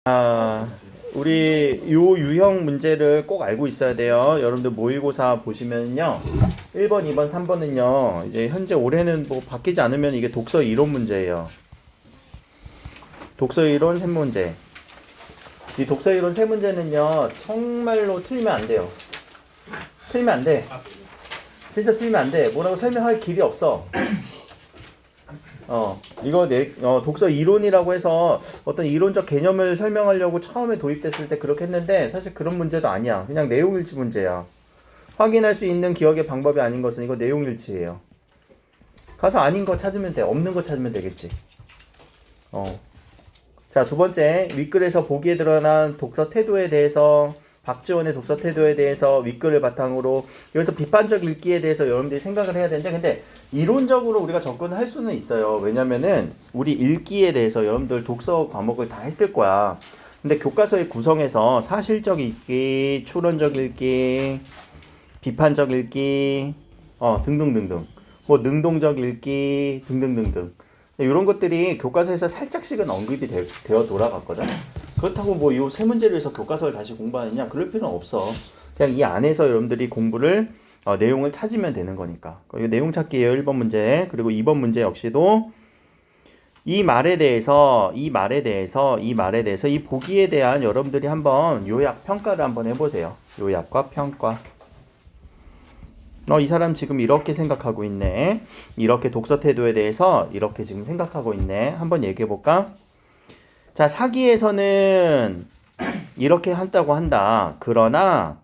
아, 우리 요 유형 문제를 꼭 알고 있어야 돼요. 여러분들 모의고사 보시면요. 1번, 2번, 3번은요. 이제 현재 올해는 뭐 바뀌지 않으면 이게 독서 이론 문제예요. 독서 이론 세 문제. 이 독서 이론 세 문제는요. 정말로 틀리면 안 돼요. 틀리면 안 돼. 진짜 틀리면 안 돼. 뭐라고 설명할 길이 없어. 이거 독서 이론이라고 해서 어떤 이론적 개념을 설명하려고 처음에 도입됐을 때 그렇게 했는데 사실 그런 문제도 아니야. 그냥 내용일치 문제야. 확인할 수 있는 기억의 방법이 아닌 것은 이거 내용일치예요. 가서 아닌 거 찾으면 돼. 없는 거 찾으면 되겠지. 자, 두 번째, 윗글에서 보기에 드러난 독서 태도에 대해서 박지원의 독서 태도에 대해서 윗글을 바탕으로 여기서 비판적 읽기에 대해서 여러분들이 생각을 해야 되는데 근데 이론적으로 우리가 접근을 할 수는 있어요. 왜냐면은 우리 읽기에 대해서 여러분들 독서 과목을 다 했을 거야. 근데 교과서의 구성에서 사실적 읽기, 추론적 읽기, 비판적 읽기, 등등등등. 뭐 능동적 읽기 등등등등. 이런 것들이 교과서에서 살짝씩은 언급이 되어 돌아갔거든. 그렇다고 뭐 이 세 문제를 해서 교과서를 다시 공부하느냐? 그럴 필요는 없어. 그냥 이 안에서 여러분들이 공부를 내용을 찾으면 되는 거니까. 이 내용 찾기예요. 1번 문제. 그리고 2번 문제 역시도 이 말에 대해서 이 보기에 대한 여러분들이 한번 요약 평가를 한번 해보세요. 요약과 평가. 이 사람 지금 이렇게 생각하고 있네. 이렇게 독서 태도에 대해서 이렇게 지금 생각하고 있네. 한번 얘기해 볼까? 자, 사기에서는 이렇게 한다고 한다. 그러나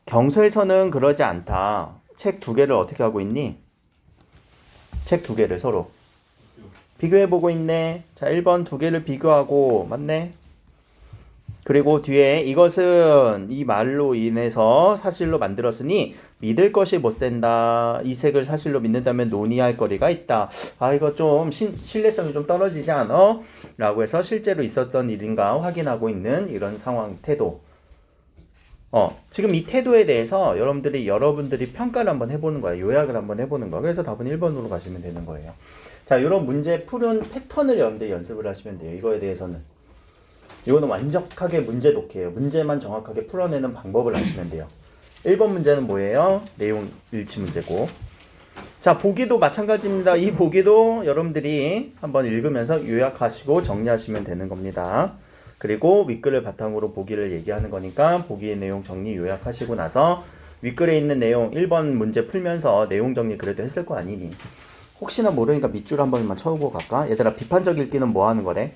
경서에서는 그러지 않다. 책 두 개를 어떻게 하고 있니? 책 두 개를 서로 비교해 보고 있네. 자, 1번 두 개를 비교하고 맞네. 그리고 뒤에 이것은 이 말로 인해서 사실로 만들었으니 믿을 것이 못된다. 이 색을 사실로 믿는다면 논의할 거리가 있다. 이거 좀 신뢰성이 좀 떨어지지 않아? 라고 해서 실제로 있었던 일인가 확인하고 있는 이런 상황, 태도. 지금 이 태도에 대해서 여러분들이 평가를 한번 해보는 거예요. 요약을 한번 해보는 거예요. 그래서 답은 1번으로 가시면 되는 거예요. 자, 이런 문제 푸는 패턴을 여러분들이 연습을 하시면 돼요. 이거에 대해서는. 이거는 완벽하게 문제 독해예요. 문제만 정확하게 풀어내는 방법을 아시면 돼요. 1번 문제는 뭐예요? 내용 일치 문제고. 자, 보기도 마찬가지입니다. 이 보기도 여러분들이 한번 읽으면서 요약하시고 정리하시면 되는 겁니다. 그리고 윗글을 바탕으로 보기를 얘기하는 거니까 보기의 내용 정리 요약하시고 나서 윗글에 있는 내용 1번 문제 풀면서 내용 정리 그래도 했을 거 아니니. 혹시나 모르니까 밑줄 한 번만 쳐오고 갈까? 얘들아, 비판적 읽기는 뭐 하는 거래?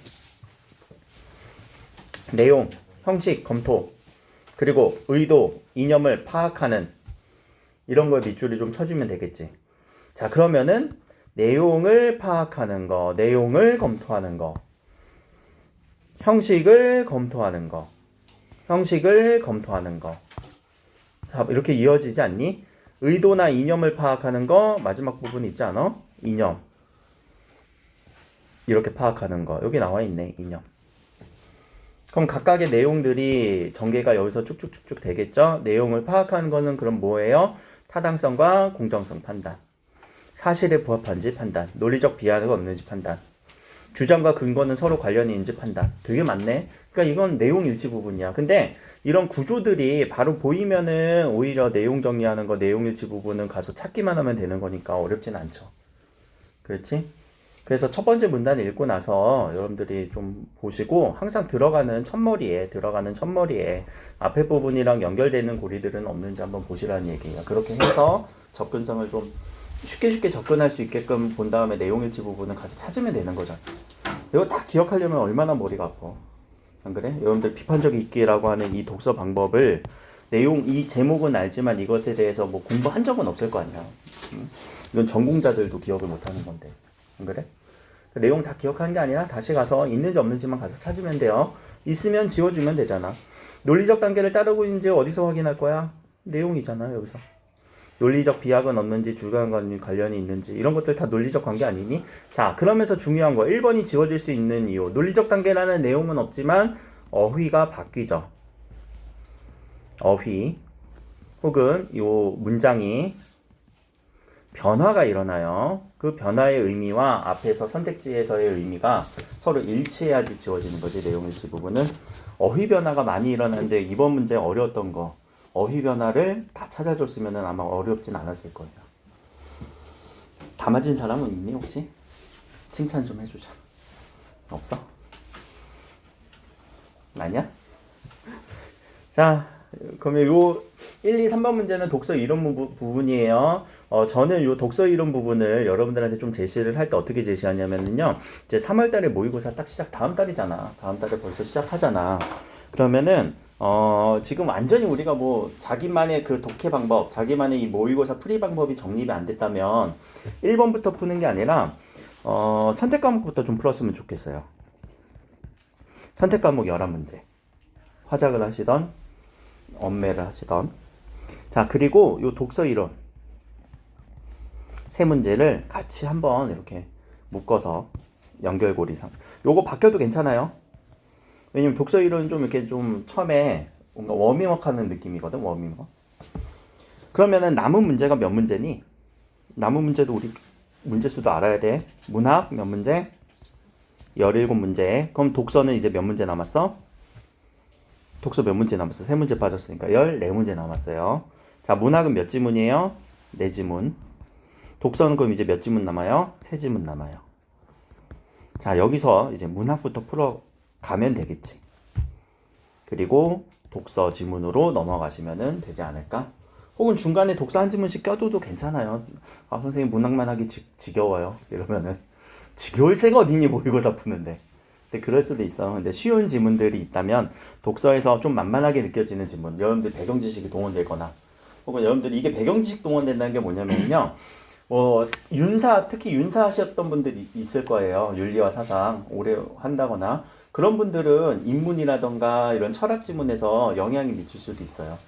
내용, 형식, 검토, 그리고 의도, 이념을 파악하는 이런 걸 밑줄을 좀 쳐주면 되겠지. 자, 그러면은 내용을 파악하는 거, 내용을 검토하는 거, 형식을 검토하는 거, 형식을 검토하는 거. 자, 이렇게 이어지지 않니? 의도나 이념을 파악하는 거, 마지막 부분 있지 않아? 이념. 이렇게 파악하는 거. 여기 나와 있네, 이념. 그럼 각각의 내용들이 전개가 여기서 쭉쭉쭉쭉 되겠죠? 내용을 파악하는 거는 그럼 뭐예요? 타당성과 공정성 판단. 사실에 부합한지 판단. 논리적 비하가 없는지 판단. 주장과 근거는 서로 관련이 있는지 판단. 되게 많네. 그러니까 이건 내용 일치 부분이야. 근데 이런 구조들이 바로 보이면은 오히려 내용 정리하는 거, 내용 일치 부분은 가서 찾기만 하면 되는 거니까 어렵진 않죠. 그렇지? 그래서 첫 번째 문단을 읽고 나서 여러분들이 좀 보시고 항상 들어가는 첫머리에 앞에 부분이랑 연결되는 고리들은 없는지 한번 보시라는 얘기예요. 그렇게 해서 접근성을 좀 쉽게 접근할 수 있게끔 본 다음에 내용일치 부분은 가서 찾으면 되는 거죠. 이거 딱 기억하려면 얼마나 머리가 아파. 안 그래? 여러분들 비판적 읽기라고 하는 이 독서 방법을 이 제목은 알지만 이것에 대해서 뭐 공부한 적은 없을 거 아니야. 이건 전공자들도 기억을 못하는 건데. 안 그래? 내용 다 기억하는 게 아니라 다시 가서 있는지 없는지만 가서 찾으면 돼요. 있으면 지워주면 되잖아. 논리적 단계를 따르고 있는지 어디서 확인할 거야? 내용이잖아, 여기서. 논리적 비약은 없는지, 주관과 관련이 있는지, 이런 것들 다 논리적 관계 아니니? 자, 그러면서 중요한 거, 1번이 지워질 수 있는 이유. 논리적 단계라는 내용은 없지만, 어휘가 바뀌죠. 어휘. 혹은 요 문장이 변화가 일어나요. 그 변화의 의미와 앞에서 선택지에서의 의미가 서로 일치해야지 지워지는 거지. 내용일치 부분은 어휘 변화가 많이 일어나는데 이번 문제 어려웠던 거 어휘 변화를 다 찾아줬으면 아마 어렵진 않았을 거예요. 다 맞은 사람은 있니 혹시? 칭찬 좀 해주자. 없어? 아니야? 자, 그러면 요 1, 2, 3번 문제는 독서 이론 부분이에요. 저는 요 독서 이론 부분을 여러분들한테 좀 제시를 할 때 어떻게 제시하냐면요. 이제 3월 달에 모의고사 딱 시작, 다음 달이잖아. 다음 달에 벌써 시작하잖아. 그러면은, 지금 완전히 우리가 뭐, 자기만의 그 독해 방법, 자기만의 이 모의고사 풀이 방법이 정립이 안 됐다면, 1번부터 푸는 게 아니라, 선택 과목부터 좀 풀었으면 좋겠어요. 선택 과목 11문제. 화작을 하시던, 엄매를 하시던. 자, 그리고 요 독서 이론. 세 문제를 같이 한번 이렇게 묶어서 연결고리상. 요거 바뀌어도 괜찮아요. 왜냐면 독서 이론은 좀 이렇게 좀 처음에 뭔가 워밍업 하는 느낌이거든, 워밍업. 그러면은 남은 문제가 몇 문제니? 남은 문제도 우리 문제수도 알아야 돼. 문학 몇 문제? 17문제. 그럼 독서는 이제 몇 문제 남았어? 독서 몇 문제 남았어? 3문제 빠졌으니까 14문제 남았어요. 자, 문학은 몇 지문이에요? 4지문. 독서는 그럼 이제 몇 지문 남아요? 3지문 남아요. 자, 여기서 이제 문학부터 풀어가면 되겠지. 그리고 독서 지문으로 넘어가시면 되지 않을까? 혹은 중간에 독서 한 지문씩 껴둬도 괜찮아요. 아, 선생님 문학만 하기 지겨워요. 이러면은 지겨울 새가 어딨니 모의고사 푸는데. 근데 그럴 수도 있어. 근데 쉬운 지문들이 있다면 독서에서 좀 만만하게 느껴지는 지문, 여러분들 배경 지식이 동원되거나 혹은 여러분들이 이게 배경 지식 동원된다는 게 뭐냐면요. 특히 윤사 하셨던 분들이 있을 거예요. 윤리와 사상 오래 한다거나 그런 분들은 인문이라던가 이런 철학 지문에서 영향이 미칠 수도 있어요.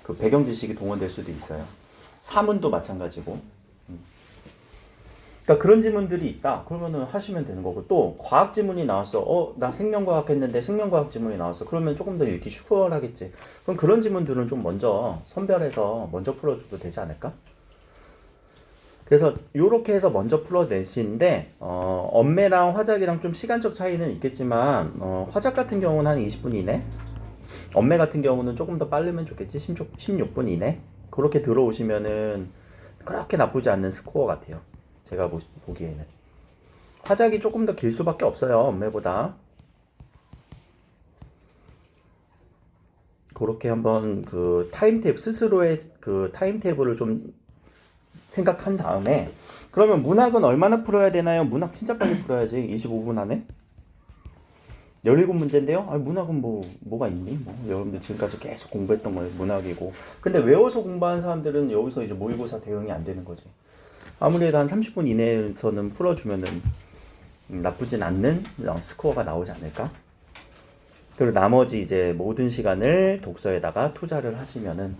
그 배경 지식이 동원될 수도 있어요. 사문도 마찬가지고. 그러니까 그런 지문들이 있다. 그러면은 하시면 되는 거고 또 과학 지문이 나왔어. 나 생명과학 했는데 생명과학 지문이 나왔어. 그러면 조금 더 읽기 수월하겠지. 그럼 그런 지문들은 좀 먼저 선별해서 먼저 풀어줘도 되지 않을까? 그래서 요렇게 해서 먼저 풀어내시는데 엄매랑 화작이랑 좀 시간적 차이는 있겠지만 화작 같은 경우는 한 20분 이내, 엄매 같은 경우는 조금 더 빠르면 좋겠지. 16분 이내. 그렇게 들어오시면은 그렇게 나쁘지 않는 스코어 같아요. 제가 보기에는 화작이 조금 더 길 수밖에 없어요. 엄매보다. 그렇게 한번 그 타임테이블 스스로의 그 타임테이블을 좀 생각한 다음에 그러면 문학은 얼마나 풀어야 되나요? 문학 진짜 빨리 풀어야지. 25분 안에 17문제인데요. 문학은 뭐가 있니? 여러분들 지금까지 계속 공부했던 거 문학이고. 근데 외워서 공부한 사람들은 여기서 이제 모의고사 대응이 안 되는 거지. 아무래도 한 30분 이내에서는 풀어주면은 나쁘진 않는 스코어가 나오지 않을까? 그리고 나머지 이제 모든 시간을 독서에다가 투자를 하시면은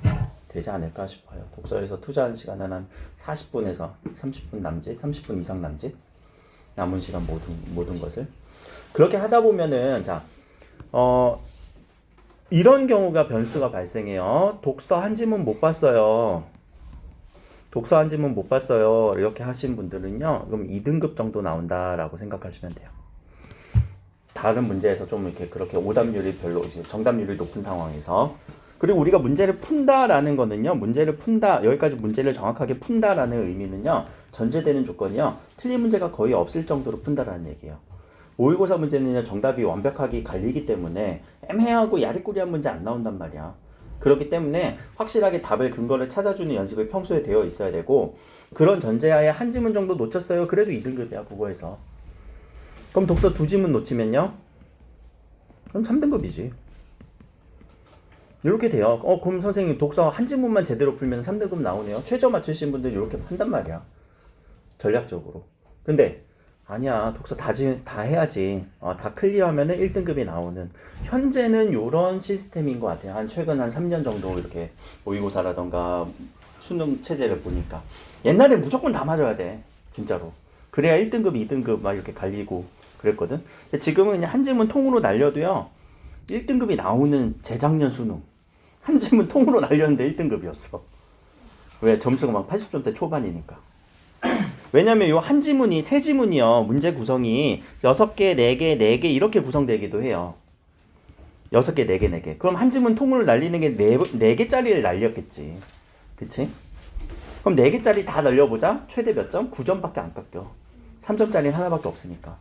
되지 않을까 싶어요. 독서에서 투자한 시간은 한 40분에서 30분 남짓, 30분 이상 남짓. 남은 시간 모든 것을. 그렇게 하다 보면은, 자, 이런 경우가 변수가 발생해요. 독서 한 지문 못 봤어요. 독서 한 지문 못 봤어요. 이렇게 하신 분들은요, 그럼 2등급 정도 나온다라고 생각하시면 돼요. 다른 문제에서 좀 이렇게 그렇게 오답률이 별로, 이제 정답률이 높은 상황에서. 그리고 우리가 문제를 푼다라는 거는요, 문제를 푼다, 여기까지 문제를 정확하게 푼다라는 의미는요, 전제되는 조건이요, 틀린 문제가 거의 없을 정도로 푼다라는 얘기예요. 모의고사 문제는요, 정답이 완벽하게 갈리기 때문에 애매하고 야리꾸리한 문제 안 나온단 말이야. 그렇기 때문에 확실하게 답을 근거를 찾아주는 연습이 평소에 되어 있어야 되고, 그런 전제하에 한 지문 정도 놓쳤어요. 그래도 2등급이야, 국어에서. 그럼 독서 2지문 놓치면요? 그럼 3등급이지. 이렇게 돼요. 그럼 선생님 독서 한 지문만 제대로 풀면 3등급 나오네요. 최저 맞추신 분들 이렇게 한단 말이야. 전략적으로. 근데 아니야. 독서 다 해야지. 다 클리어하면은 1등급이 나오는. 현재는 요런 시스템인 것 같아요. 최근 한 3년 정도 이렇게 모의고사라던가 수능 체제를 보니까. 옛날에 무조건 다 맞아야 돼. 진짜로. 그래야 1등급, 2등급 막 이렇게 갈리고 그랬거든. 근데 지금은 그냥 한 지문 통으로 날려도요. 1등급이 나오는 재작년 수능. 한 지문 통으로 날렸는데 1등급이었어. 왜? 점수가 막 80점대 초반이니까. 왜냐면 요 한 지문이 세 지문이요. 문제 구성이 6개, 4개, 4개 이렇게 구성되기도 해요. 6개, 4개, 4개. 그럼 한 지문 통으로 날리는 게 4개짜리를 날렸겠지. 그치? 그럼 4개짜리 다 날려보자. 최대 몇 점? 9점밖에 안 깎여. 3점짜리는 하나밖에 없으니까.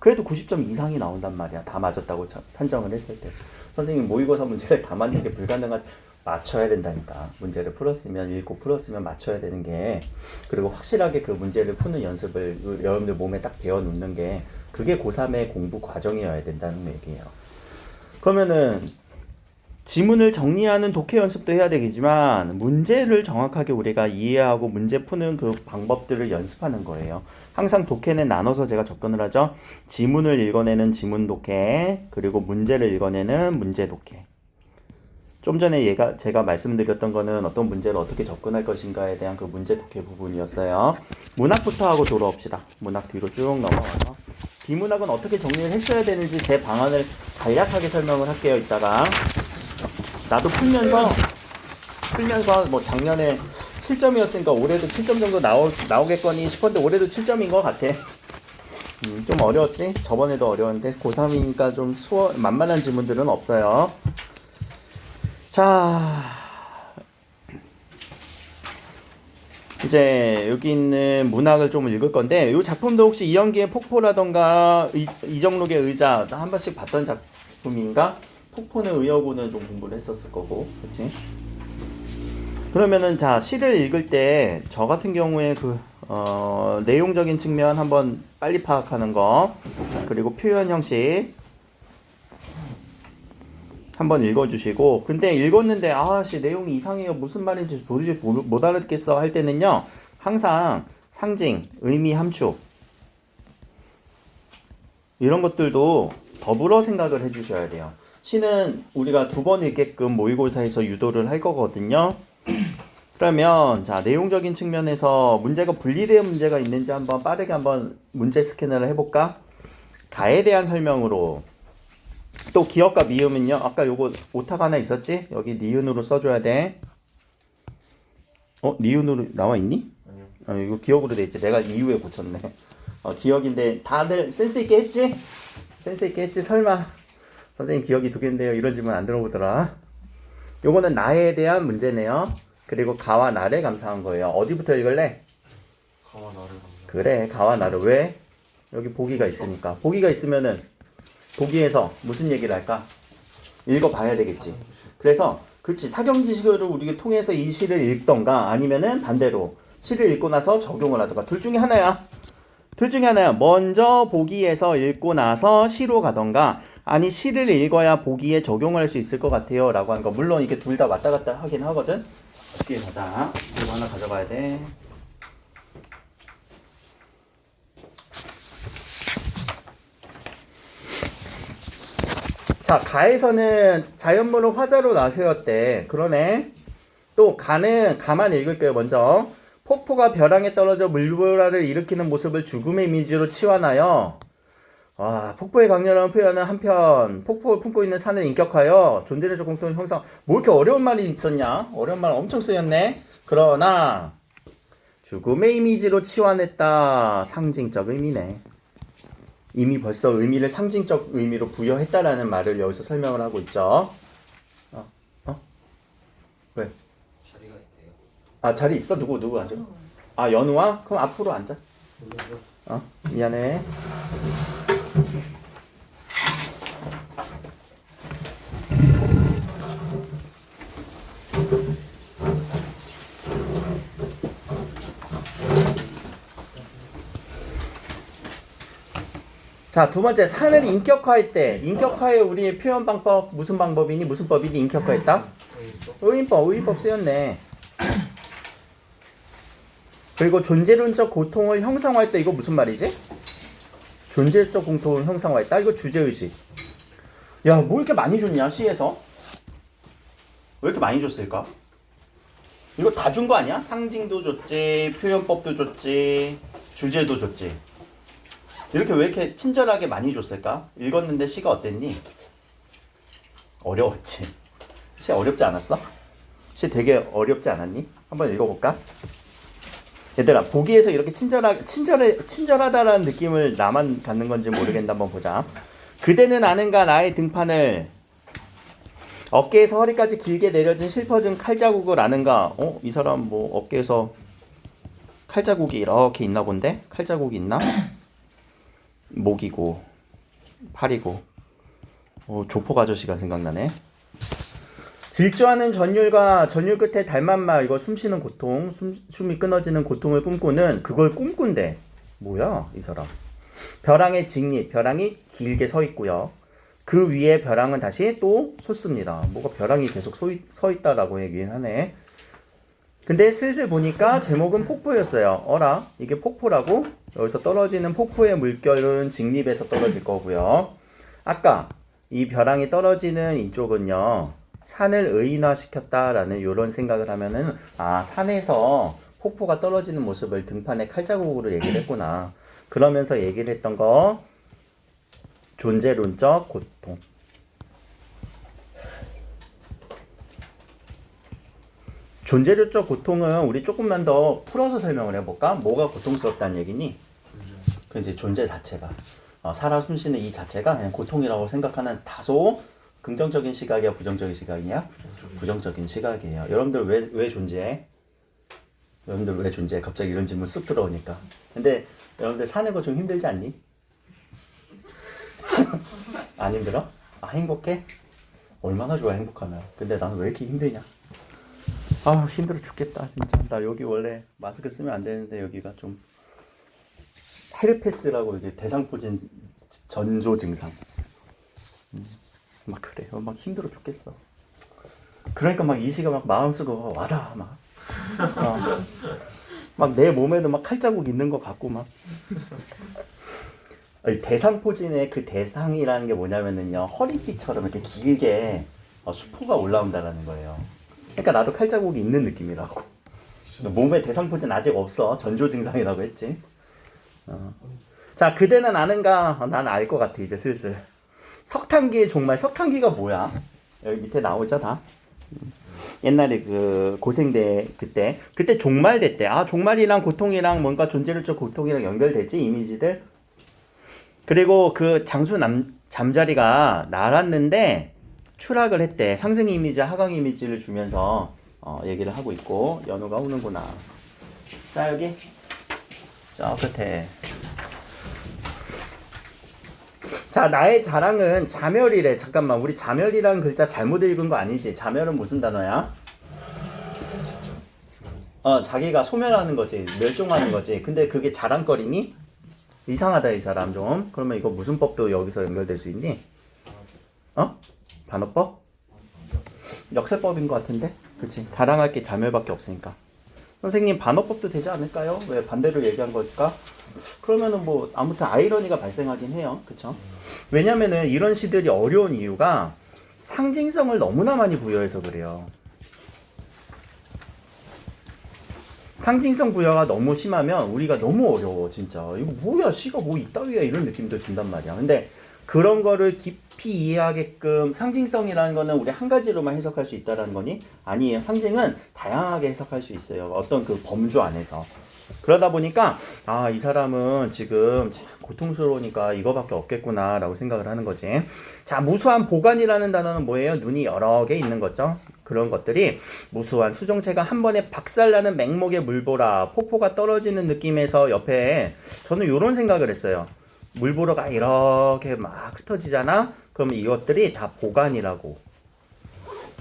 그래도 90점 이상이 나온단 말이야. 다 맞았다고 산정을 했을 때. 선생님 모의고사 문제를 다 맞는 게 불가능한, 맞춰야 된다니까. 문제를 풀었으면, 읽고 풀었으면 맞춰야 되는 게, 그리고 확실하게 그 문제를 푸는 연습을 여러분들 몸에 딱 배워 놓는 게, 그게 고3의 공부 과정이어야 된다는 얘기예요. 그러면은 지문을 정리하는 독해 연습도 해야 되겠지만 문제를 정확하게 우리가 이해하고 문제 푸는 그 방법들을 연습하는 거예요. 항상 독해는 나눠서 제가 접근을 하죠. 지문을 읽어내는 지문 독해, 그리고 문제를 읽어내는 문제 독해. 좀 전에 제가 말씀드렸던 거는 어떤 문제를 어떻게 접근할 것인가에 대한 그 문제 독해 부분이었어요. 문학부터 하고 돌아옵시다. 문학 뒤로 쭉 넘어가서 비문학은 어떻게 정리를 했어야 되는지 제 방안을 간략하게 설명을 할게요. 이따가 나도 풀면서 뭐 작년에 7점이었으니까 올해도 7점 정도 나오겠거니 싶었는데 올해도 7점인 것 같아. 좀 어려웠지? 저번에도 어려웠는데 고3이니까 좀 만만한 지문들은 없어요. 자, 이제 여기 있는 문학을 좀 읽을 건데 이 작품도 혹시 이영기의 폭포라던가 이정록의 의자 한 번씩 봤던 작품인가? 폭포는 의여고는 좀 공부를 했었을 거고, 그치? 그러면은 자, 시를 읽을 때 저 같은 경우에 내용적인 측면 한번 빨리 파악하는 거, 그리고 표현 형식 한번 읽어주시고, 근데 읽었는데 아씨 내용이 이상해요, 무슨 말인지 도저히 못 알아듣겠어 할 때는요, 항상 상징, 의미, 함축 이런 것들도 더불어 생각을 해주셔야 돼요. 시는 우리가 2번 읽게끔 모의고사에서 유도를 할 거거든요. 그러면 자, 내용적인 측면에서 문제가 분리된 문제가 있는지 한번 빠르게 한번 문제 스캐너를 해볼까? 가에 대한 설명으로, 또 기억과 미음은요, 아까 요거 오타가 하나 있었지? 여기 니은으로 써줘야 돼. 니은으로 나와 있니? 아니요. 이거 기억으로 돼 있지. 내가 이후에 고쳤네. 기억인데 다들 센스 있게 했지? 센스 있게 했지? 설마 선생님 기억이 2개인데요 이러지만 안 들어보더라. 요거는 나에 대한 문제네요. 그리고 가와 나를 감상한 거예요. 어디부터 읽을래? 가와 나를 감상. 그래, 가와 나를. 왜? 여기 보기가 있으니까. 보기가 있으면은 보기에서 무슨 얘기를 할까? 읽어봐야 되겠지. 그래서 그렇지, 사경지식을 우리가 통해서 이 시를 읽던가 아니면은 반대로 시를 읽고 나서 적용을 하던가, 둘 중에 하나야. 먼저 보기에서 읽고 나서 시로 가던가, 아니 시를 읽어야 보기에 적용할 수 있을 것 같아요 라고 하는 거. 물론 이게 둘 다 왔다 갔다 하긴 하거든. 어떻게 가자. 이거 하나 가져가야 돼. 자, 가에서는 자연물을 화자로 나세웠대. 그러네. 또 가만 읽을게요. 먼저 폭포가 벼랑에 떨어져 물보라를 일으키는 모습을 죽음의 이미지로 치환하여, 와, 폭포의 강렬한 표현은 한편 폭포를 품고 있는 산을 인격하여 존재론적 공통을 형성. 뭐 이렇게 어려운 말이 있었냐? 어려운 말 엄청 쓰였네. 그러나 죽음의 이미지로 치환했다. 상징적 의미네. 이미 벌써 의미를 상징적 의미로 부여했다라는 말을 여기서 설명을 하고 있죠. 왜? 자리가 있대요. 아, 자리 있어? 누구 앉아? 아, 연우야? 그럼 앞으로 앉아. 미안해. 자, 2번째, 산을 인격화할 때, 인격화의 우리의 표현 방법, 무슨 방법이니? 무슨 법이니? 인격화했다? 의인법 쓰였네. 그리고 존재론적 고통을 형상화할 때, 이거 무슨 말이지? 존재적 공통을 형상화했다? 이거 주제의식. 야, 뭐 이렇게 많이 줬냐, 시에서? 왜 이렇게 많이 줬을까? 이거 다 준 거 아니야? 상징도 줬지, 표현법도 줬지, 주제도 줬지. 이렇게 왜 이렇게 친절하게 많이 줬을까? 읽었는데 시가 어땠니? 어려웠지. 시 어렵지 않았어? 시 되게 어렵지 않았니? 한번 읽어볼까? 얘들아, 보기에서 이렇게 친절하다라는 느낌을 나만 갖는 건지 모르겠는데 한번 보자. 그대는 아는가 나의 등판을 어깨에서 허리까지 길게 내려진 실퍼진 칼자국을 아는가? 이 사람 뭐 어깨에서 칼자국이 이렇게 있나 본데? 칼자국이 있나? 목이고 팔이고 조폭 아저씨가 생각나네. 질주하는 전율과 전율 끝에 달만마 이거 숨쉬는 고통, 숨이 끊어지는 고통을 꿈꾸는 그걸 꿈꾼대. 뭐야 이 사람. 벼랑의 직립, 벼랑이 길게 서 있고요. 그 위에 벼랑은 다시 또 솟습니다. 뭐가 벼랑이 계속 서 있다라고 얘기는 하네. 근데 슬슬 보니까 제목은 폭포였어요. 어라 이게 폭포라고? 여기서 떨어지는 폭포의 물결은 직립에서 떨어질 거고요. 아까 이 벼랑이 떨어지는 이쪽은요. 산을 의인화시켰다라는 이런 생각을 하면은 산에서 폭포가 떨어지는 모습을 등판의 칼자국으로 얘기를 했구나. 그러면서 얘기를 했던 거 존재론적 고통. 존재론적 고통은 우리 조금만 더 풀어서 설명을 해볼까? 뭐가 고통스럽다는 얘기니? 그 이제 존재 자체가 살아 숨쉬는 이 자체가 그냥 고통이라고 생각하는 다소 긍정적인 시각이야, 부정적인 시각이냐? 부정적인 시각이에요. 여러분들 왜 존재해? 여러분들 왜 존재해? 갑자기 이런 질문 쑥 들어오니까. 근데 여러분들 사는 거 좀 힘들지 않니? 안 힘들어? 행복해? 얼마나 좋아 행복하면. 근데 나는 왜 이렇게 힘드냐? 힘들어 죽겠다 진짜. 나 여기 원래 마스크 쓰면 안 되는데 여기가 좀 헤르페스라고 이게 대상포진 전조 증상. 막 그래요. 막 힘들어 죽겠어. 그러니까 막 이 시가 막 마음 쓰고 와다 막 내 몸에도 막 칼자국 있는 것 같고 막. 대상포진의 그 대상이라는 게 뭐냐면은요 허리띠처럼 이렇게 길게 수포가 올라온다라는 거예요. 그러니까 나도 칼자국이 있는 느낌이라고. 몸에 대상포진 아직 없어. 전조 증상이라고 했지. 자, 그대는 아는가? 난 알 것 같아 이제 슬슬. 석탄기의 종말. 석탄기가 뭐야? 여기 밑에 나오죠 다. 옛날에 그 고생대 그때 종말대 때 종말이랑 고통이랑 뭔가 존재론적 고통이랑 연결되지 이미지들. 그리고 그 장수 잠자리가 날았는데 추락을 했대. 상승 이미지, 하강 이미지를 주면서 얘기를 하고 있고. 연우가 우는구나. 자 여기 저 끝에. 자 나의 자랑은 자멸이래. 잠깐만 우리 자멸이라는 글자 잘못 읽은 거 아니지? 자멸은 무슨 단어야? 자기가 소멸하는 거지. 멸종하는 거지. 근데 그게 자랑거리니? 이상하다 이 사람 좀. 그러면 이거 무슨 법도 여기서 연결될 수 있니? 반어법? 역세법인 것 같은데? 그치? 자랑할 게 자멸밖에 없으니까. 선생님 반어법도 되지 않을까요? 왜 반대로 얘기한 걸까? 그러면은 뭐 아무튼 아이러니가 발생하긴 해요. 그쵸? 왜냐면은 이런 시들이 어려운 이유가 상징성을 너무나 많이 부여해서 그래요. 상징성 부여가 너무 심하면 우리가 너무 어려워 진짜. 이거 뭐야 시가 뭐 이따위야 이런 느낌도 든단 말이야. 근데 그런 거를 깊이 이해하게끔 상징성이라는 거는 우리 한 가지로만 해석할 수 있다라는 거니? 아니에요. 상징은 다양하게 해석할 수 있어요. 어떤 그 범주 안에서. 그러다 보니까 이 사람은 지금 참 고통스러우니까 이거밖에 없겠구나 라고 생각을 하는 거지. 자, 무수한 보관이라는 단어는 뭐예요? 눈이 여러 개 있는 거죠. 그런 것들이 무수한 수정체가 한 번에 박살나는 맹목의 물보라, 폭포가 떨어지는 느낌에서 옆에 저는 이런 생각을 했어요. 물보라가 이렇게 막 흩어지잖아? 그럼 이것들이 다 보관이라고.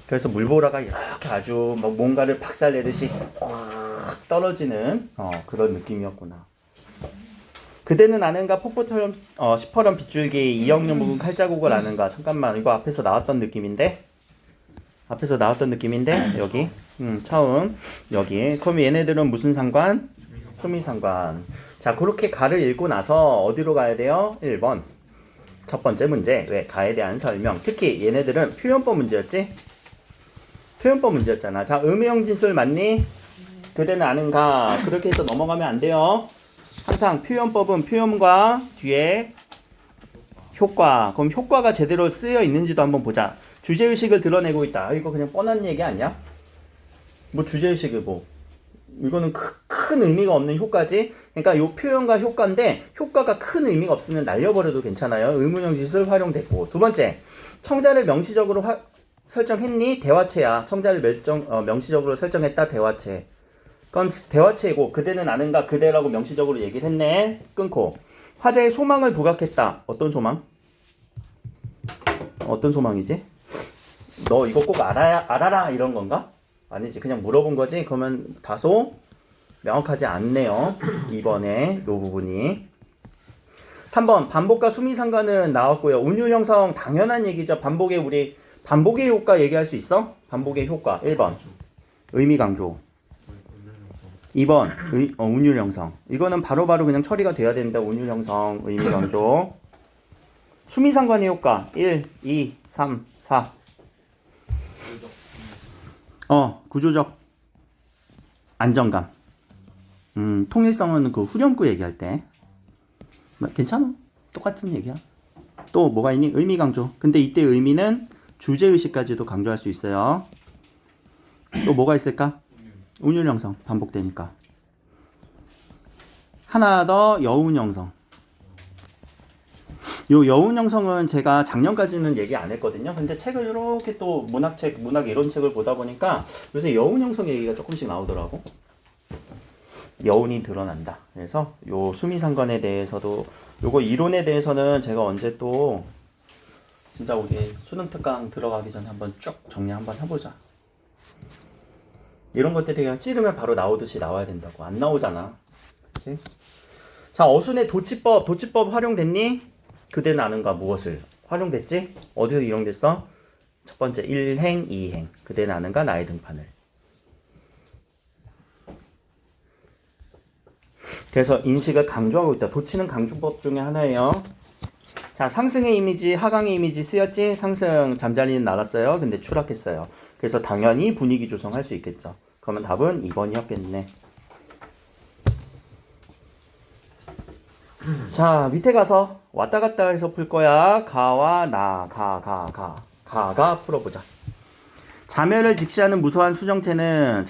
그래서 물보라가 이렇게 아주 막 뭔가를 박살내듯이 꽉 떨어지는 그런 느낌이었구나. 그대는 아는가? 폭포처럼 시퍼런 빗줄기 이영류 묵은 칼자국을 아는가? 잠깐만 이거 앞에서 나왔던 느낌인데? 여기 처음 여기. 그럼 얘네들은 무슨 상관? 수미상관. 자, 그렇게 가를 읽고 나서 어디로 가야 돼요? 1번. 첫 번째 문제. 왜? 가에 대한 설명. 특히 얘네들은 표현법 문제였지? 표현법 문제였잖아. 자, 음해형 진술 맞니? 그대는 아는가? 그렇게 해서 넘어가면 안 돼요. 항상 표현법은 표현과 뒤에 효과. 그럼 효과가 제대로 쓰여 있는지도 한번 보자. 주제의식을 드러내고 있다. 이거 그냥 뻔한 얘기 아니야? 뭐 주제의식이 뭐 이거는 큰 의미가 없는 효과지. 그러니까 요 표현과 효과인데 효과가 큰 의미가 없으면 날려버려도 괜찮아요. 의문형 지술 활용됐고. 두 번째, 청자를 명시적으로 설정했니? 대화체야. 청자를 명시적으로 설정했다. 대화체. 그건 대화체이고 그대는 아는가? 그대라고 명시적으로 얘기를 했네. 끊고. 화자의 소망을 부각했다. 어떤 소망? 어떤 소망이지? 너 이거 꼭 알아라 이런 건가? 아니지. 그냥 물어본 거지. 그러면 다소 명확하지 않네요. 2번에 이 부분이. 3번 반복과 수미상관은 나왔고요. 운율 형성 당연한 얘기죠. 반복의 효과 얘기할 수 있어? 반복의 효과 1번 의미 강조, 2번 운율 형성. 이거는 바로바로 그냥 처리가 돼야 됩니다. 운율 형성, 의미 강조. 수미상관의 효과 1, 2, 3, 4. 구조적 안정감. 통일성은 그 후렴구 얘기할 때. 괜찮아. 똑같은 얘기야. 또 뭐가 있니? 의미 강조. 근데 이때 의미는 주제의식까지도 강조할 수 있어요. 또 뭐가 있을까? 운율 형성. 반복되니까. 하나 더 여운 형성. 요 여운 형성은 제가 작년까지는 얘기 안 했거든요. 근데 책을 이렇게 또 문학 이론 책을 보다 보니까 요새 여운 형성 얘기가 조금씩 나오더라고. 여운이 드러난다. 그래서 요 수미상관에 대해서도 요거 이론에 대해서는 제가 언제 또 진짜 우리 수능 특강 들어가기 전에 한번 쭉 정리 한번 해보자. 이런 것들이 그냥 찌르면 바로 나오듯이 나와야 된다고. 안 나오잖아. 그치? 자, 어순의 도치법 활용됐니? 그대는 아는가 무엇을? 활용됐지? 어디서 이용됐어? 첫 번째 1행, 2행. 그대는 아는가 나의 등판을. 그래서 인식을 강조하고 있다. 도치는 강조법 중에 하나예요. 자, 상승의 이미지, 하강의 이미지 쓰였지? 상승, 잠자리는 날았어요. 근데 추락했어요. 그래서 당연히 분위기 조성할 수 있겠죠. 그러면 답은 2번이었겠네. 자, 밑에 가서 왔다 갔다 해서 풀 거야. 가와 나, 가가 풀어보자. 자멸을 직시하는 무수한 수정체는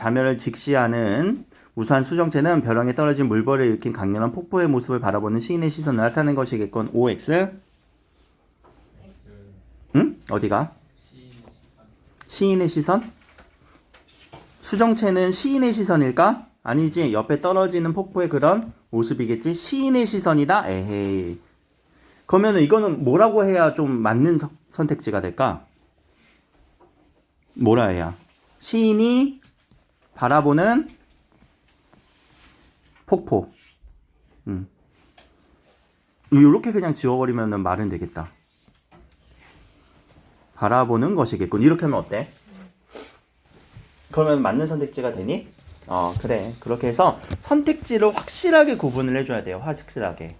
벼랑에 떨어진 물벌을 일으킨 강렬한 폭포의 모습을 바라보는 시인의 시선을 나타내는 것이겠건. OX. 응? 어디가? 시인의 시선? 수정체는 시인의 시선일까? 아니지. 옆에 떨어지는 폭포의 그런 모습이겠지. 시인의 시선이다. 에헤이. 그러면 이거는 뭐라고 해야 좀 맞는 선택지가 될까? 뭐라 해야? 시인이 바라보는 폭포. 이렇게 그냥 지워버리면 말은 되겠다. 바라보는 것이겠군. 이렇게 하면 어때? 그러면 맞는 선택지가 되니? 그래. 그렇게 해서 선택지를 확실하게 구분을 해줘야 돼요. 확실하게.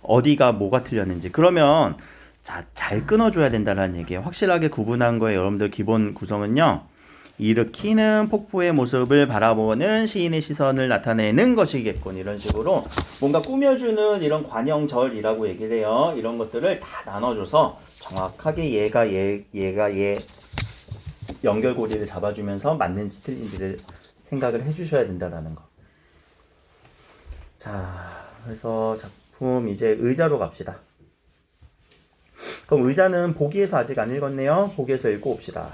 어디가 뭐가 틀렸는지. 그러면 잘 끊어줘야 된다는 얘기예요. 확실하게 구분한 거에 여러분들 기본 구성은요. 일으키는 폭포의 모습을 바라보는 시인의 시선을 나타내는 것이겠군. 이런 식으로 뭔가 꾸며주는 이런 관형절이라고 얘기를 해요. 이런 것들을 다 나눠줘서 정확하게 얘가 얘 연결고리를 잡아주면서 맞는지 틀린지를 생각을 해주셔야 된다라는 거. 자, 그래서 작품 이제 의자로 갑시다. 그럼 의자는 보기에서 아직 안 읽었네요. 보기에서 읽고 옵시다.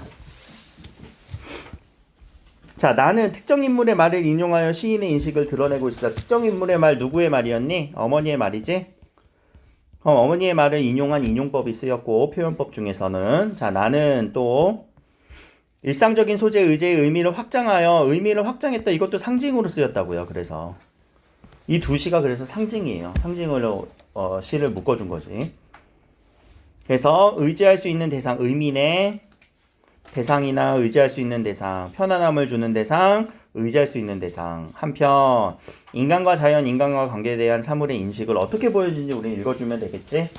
자, 나는 특정 인물의 말을 인용하여 시인의 인식을 드러내고 있다. 특정 인물의 말 누구의 말이었니? 어머니의 말이지? 그럼 어머니의 말을 인용한 인용법이 쓰였고 표현법 중에서는 자, 나는 또 일상적인 소재 의제의 의미를 확장했다. 이것도 상징으로 쓰였다고요. 그래서 이 두 시가 그래서 상징이에요. 상징으로 시를 묶어준 거지. 그래서 의지할 수 있는 대상, 의미네. 대상이나 의지할 수 있는 대상, 편안함을 주는 대상, 의지할 수 있는 대상. 한편 인간과 자연, 인간과 관계에 대한 사물의 인식을 어떻게 보여주는지 우리는 읽어주면 되겠지?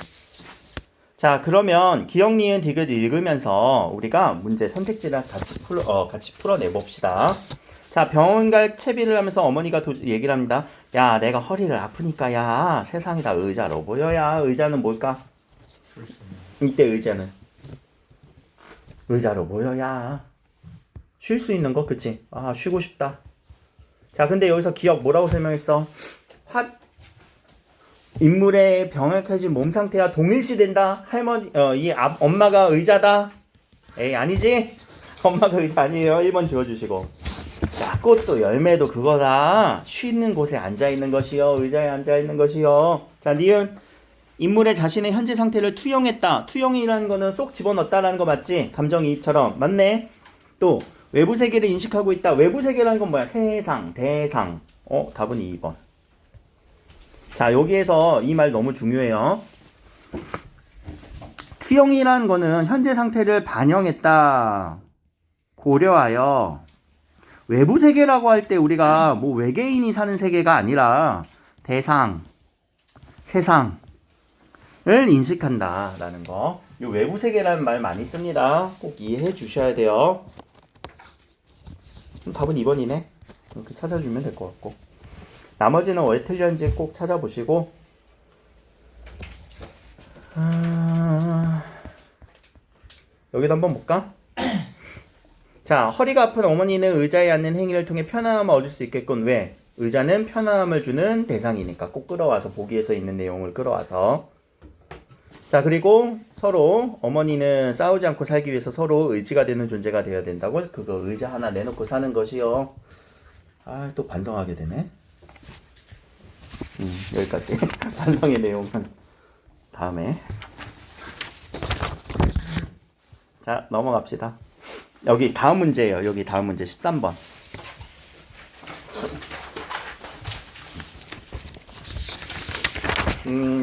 자, 그러면 기억, 니은, 디귿 읽으면서 우리가 문제 선택지를 같이 풀어내봅시다. 자, 병원 갈 채비를 하면서 어머니가 얘기를 합니다. 야, 내가 허리를 아프니까 야, 세상이 다 의자로 보여야. 의자는 뭘까? 이때 의자는 의자로 모여야 쉴 수 있는 거. 그치? 아, 쉬고 싶다. 자, 자, 근데 여기서 기억 뭐라고 설명했어? 인물의 병약해진 몸 상태와 동일시된다. 할머니, 엄마가 의자다. 에이, 아니지? 엄마가 의자 아니에요. 1번 지워주시고. 자, 꽃도 열매도 그거다. 쉬는 곳에 앉아있는 것이요. 의자에 앉아있는 것이요. 자, 니은. 인물의 자신의 현재 상태를 투영했다. 투영이라는 거는 쏙 집어넣었다라는 거 맞지? 감정이입처럼. 맞네. 또 외부 세계를 인식하고 있다. 외부 세계라는 건 뭐야? 세상, 대상. 답은 2번. 자, 여기에서 이 말 너무 중요해요. 투영이라는 거는 현재 상태를 반영했다. 고려하여. 외부 세계라고 할 때 우리가 뭐 외계인이 사는 세계가 아니라 대상, 세상을 인식한다라는 거. 이 외부 세계라는 말 많이 씁니다. 꼭 이해해 주셔야 돼요. 답은 2번이네. 이렇게 찾아주면 될 것 같고. 나머지는 왜 틀렸는지 꼭 찾아보시고. 여기도 한번 볼까? 자, 허리가 아픈 어머니는 의자에 앉는 행위를 통해 편안함을 얻을 수 있겠군. 왜? 의자는 편안함을 주는 대상이니까. 꼭 끌어와서 보기에서 있는 내용을 끌어와서. 자, 그리고 서로 어머니는 싸우지 않고 살기 위해서 서로 의지가 되는 존재가 되어야 된다고. 그거 의자 하나 내놓고 사는 것이요. 아, 또 반성하게 되네. 여기까지. 반성의 내용은 다음에. 자, 넘어갑시다. 여기 다음 문제예요. 여기 다음 문제 13번.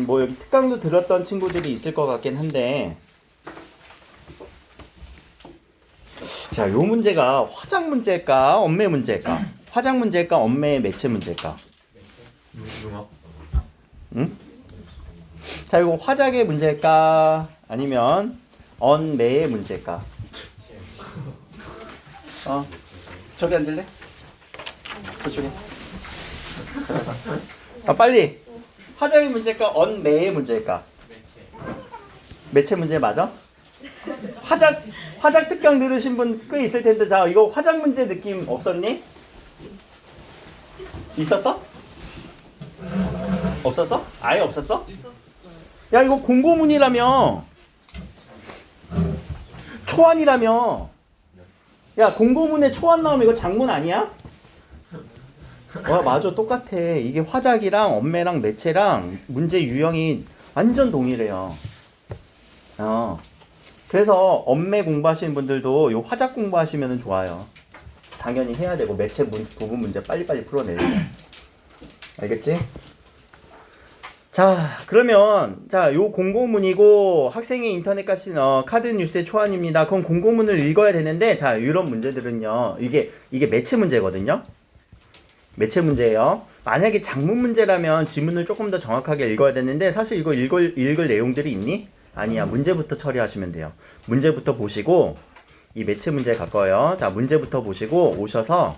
뭐 여기 특강도 들었던 친구들이 있을 것 같긴 한데, 자, 요 문제가 화작 문제일까, 엄매 문제일까? 화작 문제일까, 엄매의 매체 문제일까? 응? 자, 이거 화작의 문제일까, 아니면 언매의 문제일까? 저기 앉을래? 저쪽에. 빨리. 화작의 문제일까? 언매의 문제일까? 매체 문제 맞아? 화작 특강 들으신 분 꽤 있을 텐데, 자, 이거 화작 문제 느낌 없었니? 있었어? 없었어? 아예 없었어? 야, 이거 공고문이라며. 초안이라며. 야, 공고문에 초안 나오면 이거 장문 아니야? 와, 맞아, 똑같아. 이게 화작이랑 엄매랑 매체랑 문제 유형이 완전 동일해요. 그래서 엄매 공부하시는 분들도 요 화작 공부하시면 좋아요. 당연히 해야 되고, 매체 부분 문제 빨리빨리 풀어내야 돼. 알겠지? 자, 그러면 자, 요 공고문이고 학생의 인터넷 카드 뉴스의 초안입니다. 그럼 공고문을 읽어야 되는데, 자, 이런 문제들은요, 이게 매체 문제거든요. 매체 문제예요. 만약에 장문 문제라면 지문을 조금 더 정확하게 읽어야 되는데, 사실 이거 읽을 내용들이 있니? 아니야. 문제부터 처리하시면 돼요. 문제부터 보시고, 이 매체 문제에 가까워요. 자, 문제부터 보시고 오셔서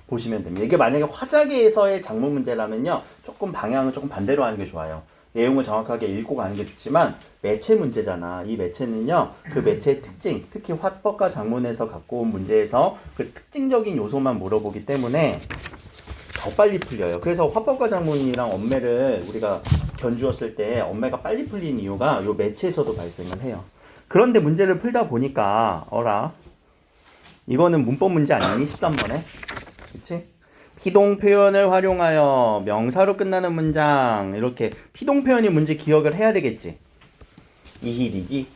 보시면 됩니다. 이게 만약에 화작에서의 장문 문제라면요, 조금 방향을 조금 반대로 하는 게 좋아요. 내용을 정확하게 읽고 가는 게 좋지만, 매체 문제잖아. 이 매체는요, 그 매체의 특징, 특히 화법과 장문에서 갖고 온 문제에서 그 특징적인 요소만 물어보기 때문에 더 빨리 풀려요. 그래서 화법과 장문이랑 엄매를 우리가 견주었을 때 엄매가 빨리 풀린 이유가 요 매체에서도 발생을 해요. 그런데 문제를 풀다 보니까 이거는 문법 문제 아니니? 13번에. 그치? 피동 표현을 활용하여 명사로 끝나는 문장. 이렇게 피동 표현이 문제 기억을 해야 되겠지. 이희리기.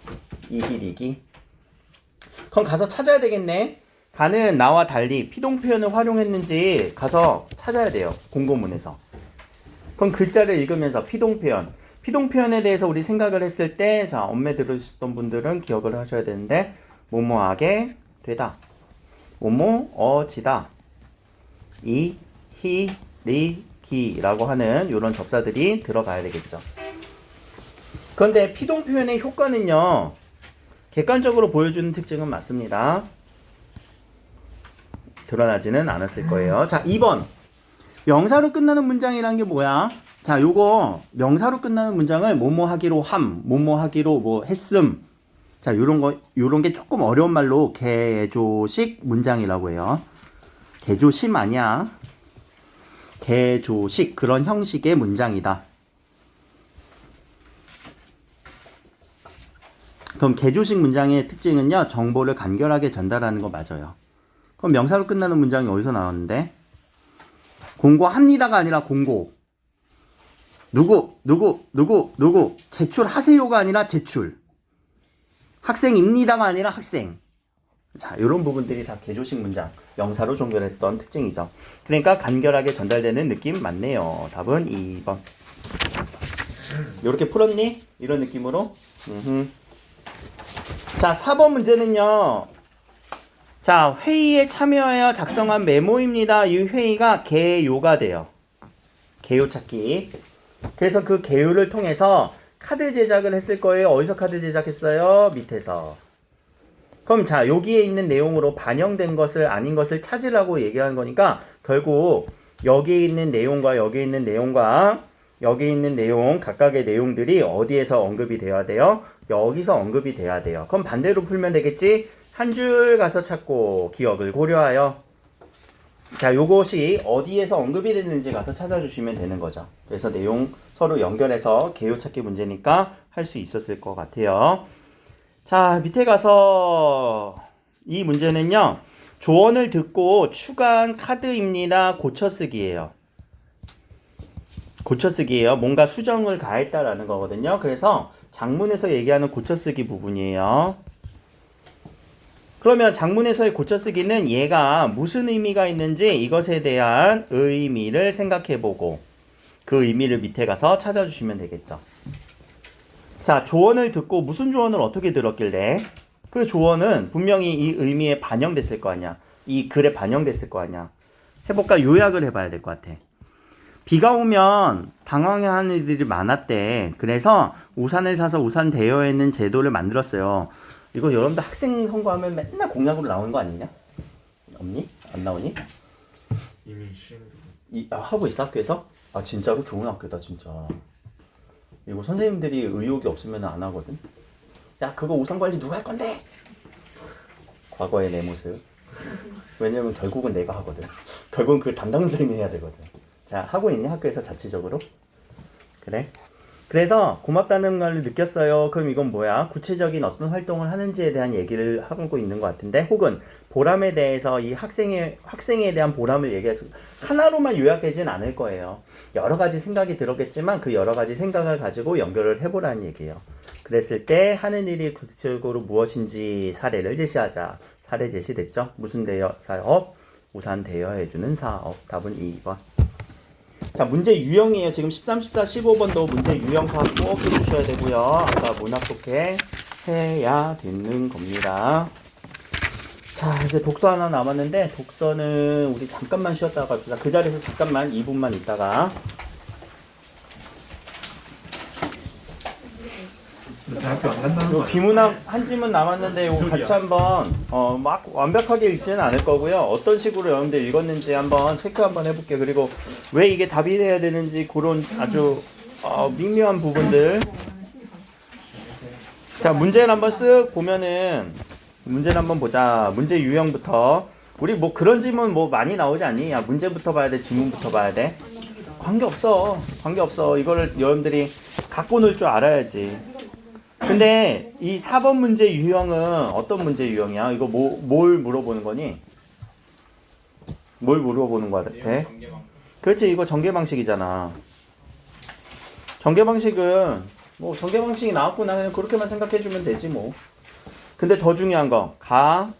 그럼 가서 찾아야 되겠네. 가는 나와 달리 피동 표현을 활용했는지 가서 찾아야 돼요. 공고문에서. 그럼 글자를 읽으면서 피동 표현에 대해서 우리 생각을 했을 때, 자, 엄매 들으셨던 분들은 기억을 하셔야 되는데, 뭐뭐하게 되다, 뭐뭐어지다, 이, 히, 리, 기라고 하는 이런 접사들이 들어가야 되겠죠. 그런데 피동 표현의 효과는요, 객관적으로 보여주는 특징은 맞습니다. 드러나지는 않았을 거예요. 자, 2번. 명사로 끝나는 문장이란 게 뭐야? 자, 요거 명사로 끝나는 문장을 뭐뭐 하기로 함, 뭐뭐 하기로 뭐 했음. 자, 요런 게 조금 어려운 말로 개조식 문장이라고 해요. 개조심 아니야. 개조식 그런 형식의 문장이다. 그럼 개조식 문장의 특징은요, 정보를 간결하게 전달하는 거 맞아요. 그럼 명사로 끝나는 문장이 어디서 나왔는데? 공고합니다가 아니라 공고. 누구 제출하세요가 아니라 제출. 학생입니다가 아니라 학생. 자, 이런 부분들이 다 개조식 문장, 명사로 종결했던 특징이죠. 그러니까 간결하게 전달되는 느낌 맞네요. 답은 2번. 이렇게 풀었니? 이런 느낌으로. 자, 4번 문제는요. 자, 회의에 참여하여 작성한 메모입니다. 이 회의가 개요가 돼요. 개요 찾기. 그래서 그 개요를 통해서 카드 제작을 했을 거예요. 어디서 카드 제작했어요? 밑에서. 그럼 자, 여기에 있는 내용으로 반영된 것을 아닌 것을 찾으라고 얘기하는 거니까 결국 여기에 있는 내용과 여기에 있는 내용과 여기에 있는 내용, 각각의 내용들이 어디에서 언급이 되어야 돼요? 여기서 언급이 돼야 돼요. 그럼 반대로 풀면 되겠지? 한 줄 가서 찾고 기억을 고려하여. 자, 요것이 어디에서 언급이 됐는지 가서 찾아주시면 되는 거죠. 그래서 내용 서로 연결해서 개요 찾기 문제니까 할 수 있었을 것 같아요. 자, 밑에 가서 이 문제는요. 조언을 듣고 추가한 카드입니다. 고쳐쓰기예요. 고쳐쓰기예요. 뭔가 수정을 가했다라는 거거든요. 그래서 장문에서 얘기하는 고쳐쓰기 부분이에요. 그러면 장문에서의 고쳐쓰기는 얘가 무슨 의미가 있는지 이것에 대한 의미를 생각해보고 그 의미를 밑에 가서 찾아주시면 되겠죠. 자, 조언을 듣고 무슨 조언을 어떻게 들었길래 그 조언은 분명히 이 의미에 반영됐을 거 아니야. 이 글에 반영됐을 거 아니야. 해볼까? 요약을 해봐야 될 것 같아. 비가 오면 당황해하는 이들이 많았대. 그래서 우산을 사서 우산 대여해 있는 제도를 만들었어요. 이거 여러분들 학생 선거하면 맨날 공약으로 나오는 거 아니냐? 없니? 안 나오니? 이미 시행도 하고 있어 학교에서? 아, 진짜로? 좋은 학교다 진짜. 이거 선생님들이 의욕이 없으면 안 하거든. 야, 그거 우산 관리 누가 할 건데? 과거의 내 모습. 왜냐면 결국은 내가 하거든. 결국은 그 담당 선생님이 해야 되거든. 자, 하고 있니 학교에서 자체적으로? 그래? 그래서 고맙다는 걸 느꼈어요. 그럼 이건 뭐야? 구체적인 어떤 활동을 하는지에 대한 얘기를 하고 있는 것 같은데, 혹은 보람에 대해서 이 학생에 대한 보람을 얘기해서 하나로만 요약되진 않을 거예요. 여러 가지 생각이 들었겠지만 그 여러 가지 생각을 가지고 연결을 해보라는 얘기예요. 그랬을 때 하는 일이 구체적으로 무엇인지 사례를 제시하자. 사례 제시됐죠? 무슨 대여 사업? 우산 대여해주는 사업. 답은 2번. 자, 문제 유형이에요. 지금 13, 14, 15번도 문제 유형 파악 꼭 해주셔야 되고요. 아까 문학 독해 해야 되는 겁니다. 자, 이제 독서 하나 남았는데 독서는 우리 잠깐만 쉬었다가 갑시다. 그 자리에서 잠깐만 2분만 있다가. 대학교 안 간다는 거 요 아니야? 비문학 한 지문 남았는데 요거 같이 한번 막 완벽하게 읽지는 않을 거고요. 어떤 식으로 여러분들 읽었는지 한번 체크 한번 해볼게요. 그리고 왜 이게 답이 돼야 되는지 그런 아주 미묘한 부분들. 자, 문제를 한번 쓱 보면은 문제를 한번 보자. 문제 유형부터. 우리 뭐 그런 지문 뭐 많이 나오지 않니? 야, 문제부터 봐야 돼? 지문부터 봐야 돼? 관계없어. 관계없어. 이거를 여러분들이 갖고 놀 줄 알아야지. 근데 이 4번 문제 유형은 어떤 문제 유형이야? 이거 뭘 물어보는 거니? 뭘 물어보는 거 같아? 그렇지, 이거 전개 방식이잖아. 전개 방식은 뭐 전개 방식이 나왔구나 그냥 그렇게만 생각해 주면 되지 뭐. 근데 더 중요한 거 가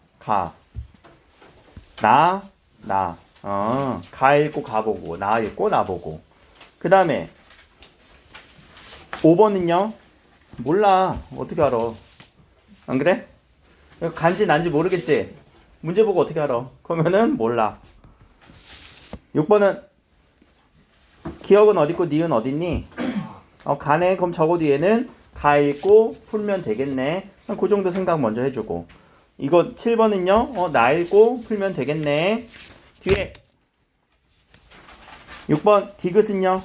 읽고 가 보고 나 읽고 나 보고. 그 다음에 5번은요? 몰라. 어떻게 알아? 안 그래? 간지 난지 모르겠지? 문제 보고 어떻게 알아? 그러면은 몰라. 6번은 기억은 어딨고 니은 어딨니? 가네. 그럼 적어도 얘는 가 읽고 풀면 되겠네. 그 정도 생각 먼저 해주고. 이거 7번은요. 나 읽고 풀면 되겠네. 뒤에 6번 디귿은요.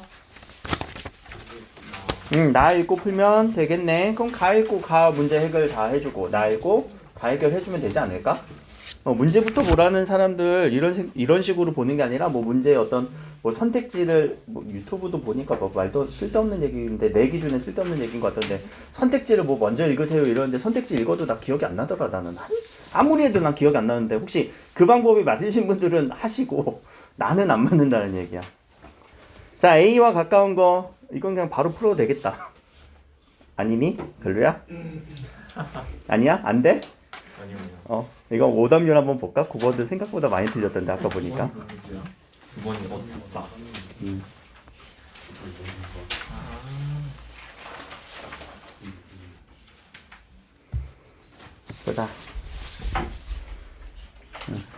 나 읽고 풀면 되겠네. 그럼 가 읽고 가 문제 해결 다 해주고 나 읽고 다 해결해주면 되지 않을까? 문제부터 보라는 사람들 이런 식으로 보는 게 아니라 뭐 문제의 어떤 뭐 선택지를 뭐 유튜브도 보니까 뭐 말도 쓸데없는 얘기인데 내 기준에 쓸데없는 얘기인 것 같던데 선택지를 뭐 먼저 읽으세요 이러는데 선택지 읽어도 나 기억이 안 나더라 나는 아무리 해도 난 기억이 안 나는데 혹시 그 방법이 맞으신 분들은 하시고 나는 안 맞는다는 얘기야. 자 A와 가까운 거 이건 그냥 바로 풀어도 되겠다. 아니니? 별로야? 아니야? 안 돼? 아니요. 이거 오답률 한번 볼까? 9번도 생각보다 많이 틀렸던데 아까 보니까. 2번이 어렵다. 보자.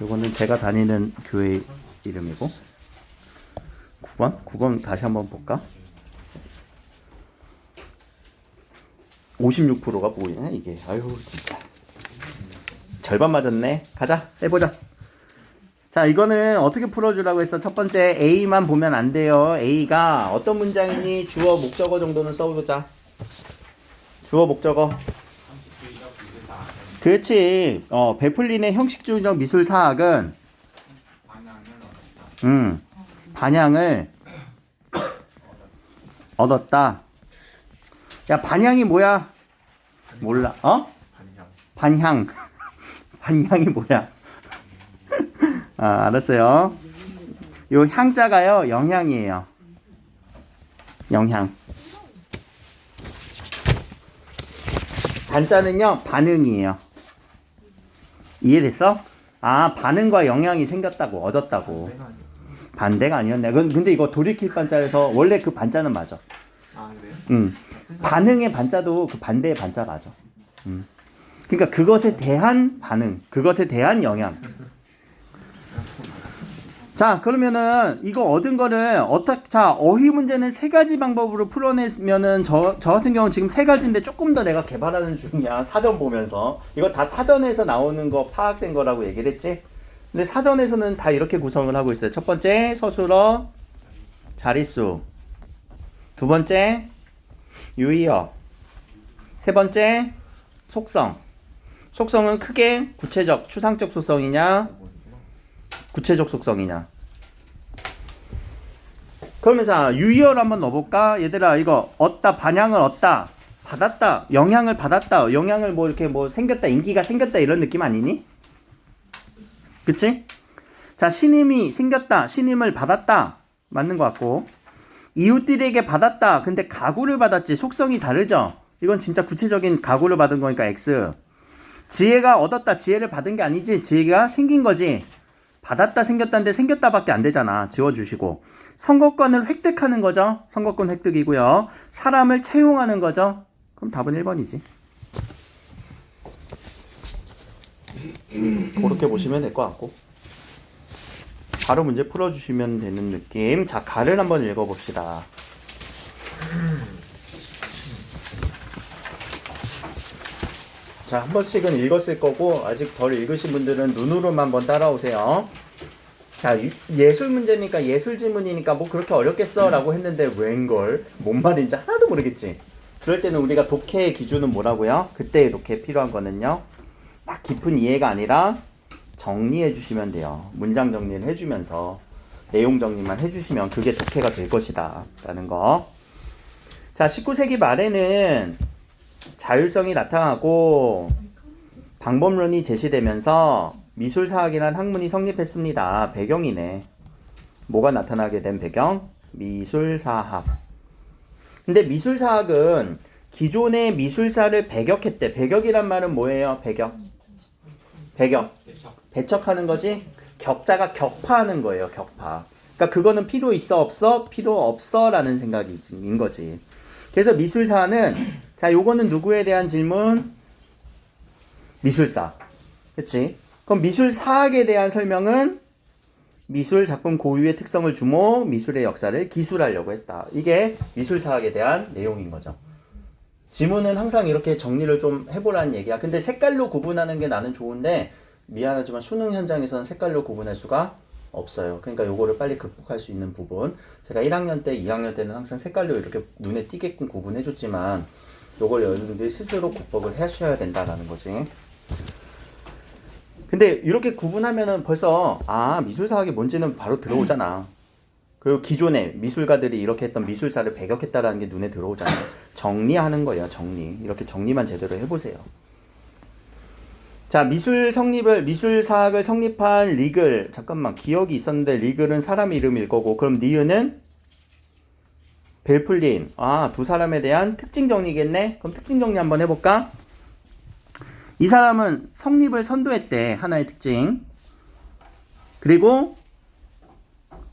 이거는 제가 다니는 교회 이름이고 9번 다시 한번 볼까? 56%가 보이네 이게. 아유 진짜 절반 맞았네. 가자 해보자. 자 이거는 어떻게 풀어주라고 했어? 첫 번째 A만 보면 안 돼요. A가 어떤 문장이니 주어 목적어 정도는 써보자. 주어 목적어. 그렇지. 베풀린의 형식주의적 미술사학은 반향을 얻었다. 야 반향이 뭐야? 몰라. 반향. 반향이 뭐야? 알았어요. 요 향자가요 영향이에요. 영향. 반자는요 반응이에요. 이해됐어? 반응과 영향이 생겼다고 얻었다고. 반대가 아니었네. 근데 이거 돌이킬 반자에서 원래 그 반자는 맞아. 그래요? 반응의 반자도 그 반대의 반자 맞아. 그러니까 그것에 대한 반응, 그것에 대한 영향. 자, 그러면은 이거 얻은 거를 어휘 문제는 세 가지 방법으로 풀어내면은 저 같은 경우는 지금 세 가지인데 조금 더 내가 개발하는 중이야. 사전 보면서. 이거 다 사전에서 나오는 거 파악된 거라고 얘기를 했지? 근데 사전에서는 다 이렇게 구성을 하고 있어요. 첫 번째, 서술어, 자릿수. 두 번째, 유의어. 세 번째, 속성. 속성은 크게 구체적, 추상적 속성이냐, 구체적 속성이냐. 그러면 자 유의어를 한번 넣어볼까? 얘들아 이거 얻다, 반향을 얻다, 받았다, 영향을 받았다, 영향을 뭐 이렇게 뭐 생겼다, 인기가 생겼다 이런 느낌 아니니? 그치? 자 신임이 생겼다, 신임을 받았다 맞는 것 같고 이웃들에게 받았다. 근데 가구를 받았지. 속성이 다르죠? 이건 진짜 구체적인 가구를 받은 거니까 X. 지혜가 얻었다, 지혜를 받은 게 아니지. 지혜가 생긴 거지. 받았다 생겼다인데 생겼다밖에 안 되잖아. 지워주시고. 선거권을 획득하는 거죠. 선거권 획득이고요. 사람을 채용하는 거죠. 그럼 답은 1번이지. 그렇게 보시면 될 것 같고. 바로 문제 풀어주시면 되는 느낌. 자, 가를 한번 읽어봅시다. 자, 한 번씩은 읽었을 거고 아직 덜 읽으신 분들은 눈으로만 한번 따라오세요. 자, 예술 문제니까 예술 지문이니까 뭐 그렇게 어렵겠어 라고 했는데 웬걸? 뭔 말인지 하나도 모르겠지? 그럴 때는 우리가 독해의 기준은 뭐라고요? 그때의 독해 필요한 거는요 막 깊은 이해가 아니라 정리해 주시면 돼요. 문장 정리를 해주면서 내용 정리만 해주시면 그게 독해가 될 것이다 라는 거. 자, 19세기 말에는 자율성이 나타나고 방법론이 제시되면서 미술사학이라는 학문이 성립했습니다. 배경이네. 뭐가 나타나게 된 배경? 미술사학. 근데 미술사학은 기존의 미술사를 배격했대. 배격이란 말은 뭐예요? 배격. 배척하는 거지? 격자가 격파하는 거예요. 격파. 그러니까 그거는 필요 있어 없어? 필요 없어 라는 생각인 거지. 그래서 미술사는 자 요거는 누구에 대한 질문? 미술사. 그치? 그럼 미술사학에 대한 설명은 미술 작품 고유의 특성을 주모 미술의 역사를 기술하려고 했다. 이게 미술사학에 대한 내용인 거죠. 지문은 항상 이렇게 정리를 좀 해보라는 얘기야. 근데 색깔로 구분하는 게 나는 좋은데 미안하지만 수능 현장에서는 색깔로 구분할 수가 없어요. 그러니까 요거를 빨리 극복할 수 있는 부분. 제가 1학년 때, 2학년 때는 항상 색깔로 이렇게 눈에 띄게끔 구분해줬지만 요걸 여러분들이 스스로 극복을 하셔야 된다라는 거지. 근데 이렇게 구분하면은 벌써 미술사학이 뭔지는 바로 들어오잖아. 그리고 기존에 미술가들이 이렇게 했던 미술사를 배격했다라는 게 눈에 들어오잖아. 정리하는 거예요. 정리. 이렇게 정리만 제대로 해보세요. 자, 미술사학을 성립한 리글. 잠깐만, 기억이 있었는데 리글은 사람 이름일 거고, 그럼 니은은 벨플린. 두 사람에 대한 특징 정리겠네? 그럼 특징 정리 한번 해볼까? 이 사람은 성립을 선도했대. 하나의 특징. 그리고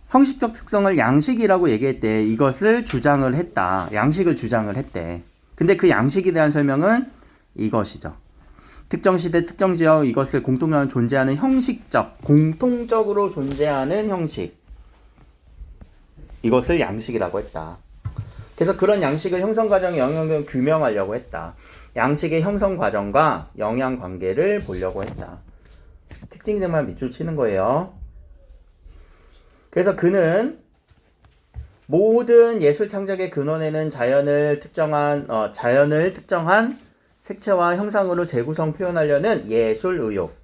형식적 특성을 양식이라고 얘기했대. 이것을 주장을 했다. 양식을 주장을 했대. 근데 그 양식에 대한 설명은 이것이죠. 특정 시대, 특정 지역, 이것을 공통적으로 존재하는 형식적, 공통적으로 존재하는 형식. 이것을 양식이라고 했다. 그래서 그런 양식을 형성 과정의 영향을 규명하려고 했다. 양식의 형성 과정과 영향 관계를 보려고 했다. 특징들만 밑줄 치는 거예요. 그래서 그는 모든 예술 창작의 근원에는 자연을 특정한 색채와 형상으로 재구성 표현하려는 예술 의욕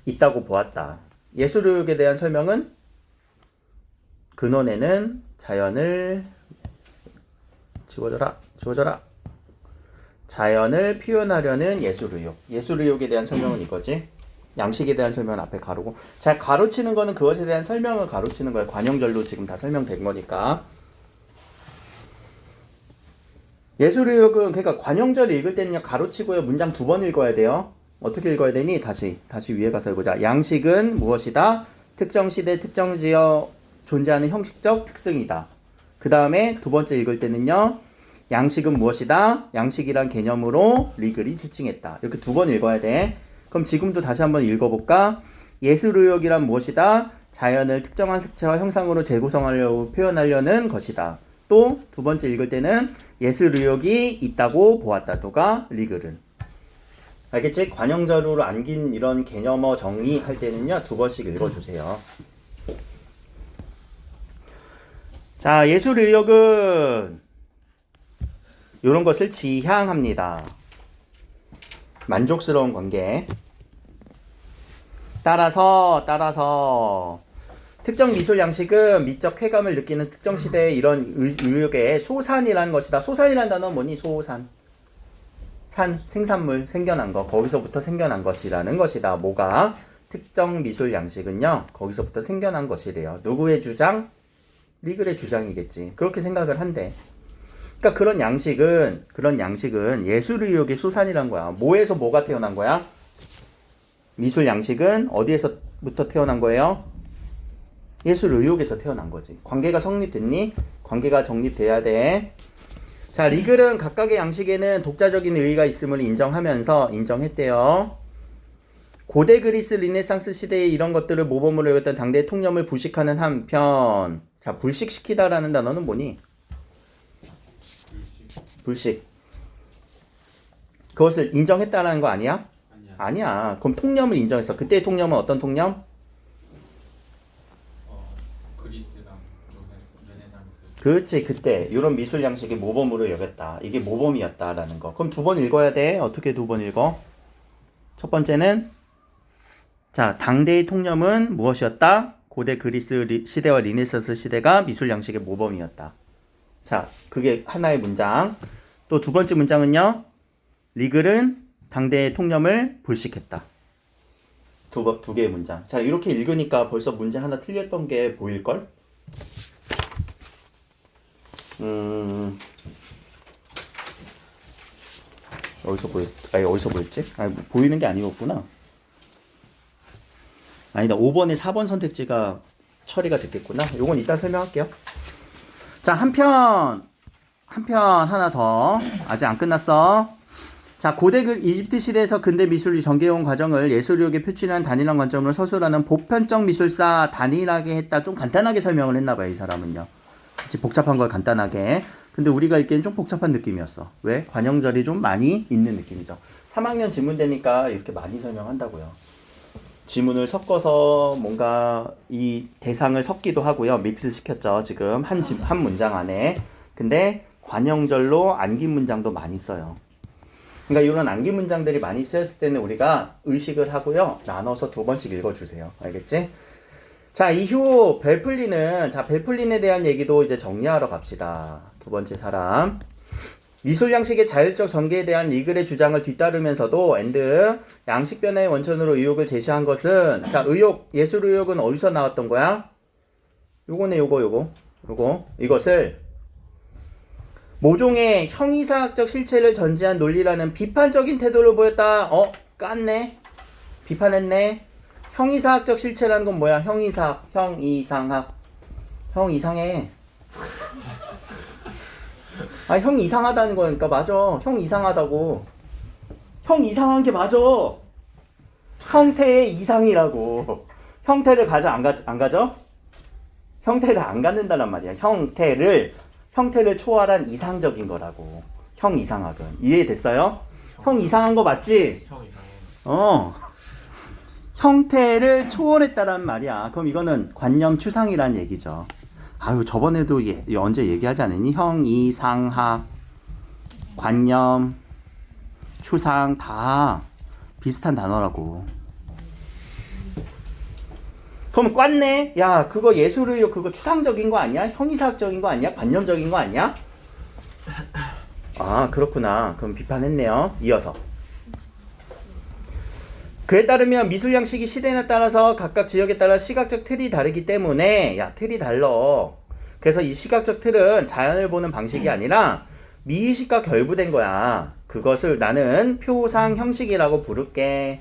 있다고 보았다. 예술 의욕에 대한 설명은 근원에는 자연을 지워져라. 자연을 표현하려는 예술 의욕. 예술 의욕에 대한 설명은 이거지. 양식에 대한 설명은 앞에 가로고. 자, 가로치는 거는 그것에 대한 설명을 가로치는 거예요. 관용절로 지금 다 설명된 거니까. 예술 의욕은 그러니까 관용절 읽을 때는요. 가로치고요. 문장 2번 읽어야 돼요. 어떻게 읽어야 되니? 다시 위에 가서 해보자. 양식은 무엇이다? 특정 시대, 특정 지역 존재하는 형식적 특성이다. 그 다음에 두 번째 읽을 때는요. 양식은 무엇이다? 양식이란 개념으로 리글이 지칭했다. 이렇게 2번 읽어야 돼. 그럼 지금도 다시 한번 읽어볼까? 예술 의욕이란 무엇이다? 자연을 특정한 색채와 형상으로 재구성하려고 표현하려는 것이다. 또 두 번째 읽을 때는 예술 의욕이 있다고 보았다. 누가? 리글은. 알겠지? 관용절로 안긴 이런 개념어 정의할 때는요. 2번씩 읽어주세요. 자, 예술 의욕은 이런 것을 지향합니다. 만족스러운 관계. 따라서 특정 미술 양식은 미적 쾌감을 느끼는 특정 시대의 이런 의욕의 소산이라는 것이다. 소산이라는 단어는 뭐니? 소산. 생산물, 생겨난 거. 거기서부터 생겨난 것이라는 것이다. 뭐가? 특정 미술 양식은요. 거기서부터 생겨난 것이래요. 누구의 주장? 리글의 주장이겠지. 그렇게 생각을 한대. 그러니까 그런 양식은 예술 의욕의 소산이란 거야. 뭐에서 뭐가 태어난 거야? 미술 양식은 어디에서부터 태어난 거예요? 예술 의욕에서 태어난 거지. 관계가 성립됐니? 관계가 정립돼야 돼. 자, 리글은 각각의 양식에는 독자적인 의의가 있음을 인정했대요. 고대 그리스 르네상스 시대의 이런 것들을 모범으로 여겼던 당대의 통념을 불식하는 한편, 자, 불식시키다라는 단어는 뭐니? 불식. 그것을 인정했다라는 거 아니야? 아니야. 그럼 통념을 인정했어. 그때의 통념은 어떤 통념? 그리스랑 르네상스. 그렇지. 그때 이런 미술 양식의 모범으로 여겼다. 이게 모범이었다라는 거. 그럼 2번 읽어야 돼. 어떻게 2번 읽어? 첫 번째는 자, 당대의 통념은 무엇이었다? 고대 그리스 시대와 르네상스 시대가 미술 양식의 모범이었다. 자, 그게 하나의 문장. 또 두 번째 문장은요. 리글은 당대의 통념을 불식했다. 두 개의 문장. 자, 이렇게 읽으니까 벌써 문제 하나 틀렸던 게 보일걸? 어디서 보였지? 보이는 게 아니었구나. 아니다. 5번에 4번 선택지가 처리가 됐겠구나. 요건 이따 설명할게요. 자, 한편 하나 더. 아직 안 끝났어. 자, 고대 이집트 시대에서 근대 미술이 전개해온 과정을 예술의욕의 표출이라는 단일한 관점으로 서술하는 보편적 미술사 단일하게 했다. 좀 간단하게 설명을 했나봐요, 이 사람은요. 그치, 복잡한 걸 간단하게. 근데 우리가 읽기엔 좀 복잡한 느낌이었어. 왜? 관용절이 좀 많이 있는 느낌이죠. 3학년 지문 되니까 이렇게 많이 설명한다고요. 지문을 섞어서 뭔가 이 대상을 섞기도 하고요. 믹스 시켰죠. 지금 한 문장 안에. 근데 관용절로 안긴 문장도 많이 써요. 그러니까 이런 암기 문장들이 많이 쓰였을 때는 우리가 의식을 하고요. 나눠서 2번씩 읽어주세요. 알겠지? 자, 이후 벨플린은, 자, 벨플린에 대한 얘기도 이제 정리하러 갑시다. 2번째 사람. 미술 양식의 자율적 전개에 대한 리글의 주장을 뒤따르면서도 엔드 양식 변화의 원천으로 의혹을 제시한 것은, 자, 의혹, 예술 의혹은 어디서 나왔던 거야? 요거네, 이것을 모종의 형이사학적 실체를 전제한 논리라는 비판적인 태도를 보였다. 깠네. 비판했네. 형이사학적 실체라는 건 뭐야? 형이사학, 형이상학. 형 이상해. 아, 형 이상하다는 거니까 맞아. 형 이상하다고. 형 이상한 게 맞아. 형태의 이상이라고. 형태를 가져 안 가져? 형태를 안 갖는다란 말이야. 형태를 초월한 이상적인 거라고. 형 이상학은. 이해됐어요? 형 이상한 거 맞지? 형 이상해. 형태를 초월했다란 말이야. 그럼 이거는 관념 추상이란 얘기죠. 아유, 저번에도 언제 얘기하지 않았니? 형 이상학, 관념, 추상 다 비슷한 단어라고. 그럼 꽌네? 야, 그거 예술의혹 그거 추상적인 거 아니야? 형이사학적인 거 아니야? 관념적인 거 아니야? 아, 그렇구나. 그럼 비판했네요. 이어서. 그에 따르면 미술 양식이 시대에 따라서 각각 지역에 따라 시각적 틀이 다르기 때문에, 야, 틀이 달러. 그래서 이 시각적 틀은 자연을 보는 방식이 아니라 미의식과 결부된 거야. 그것을 나는 표상 형식이라고 부를게.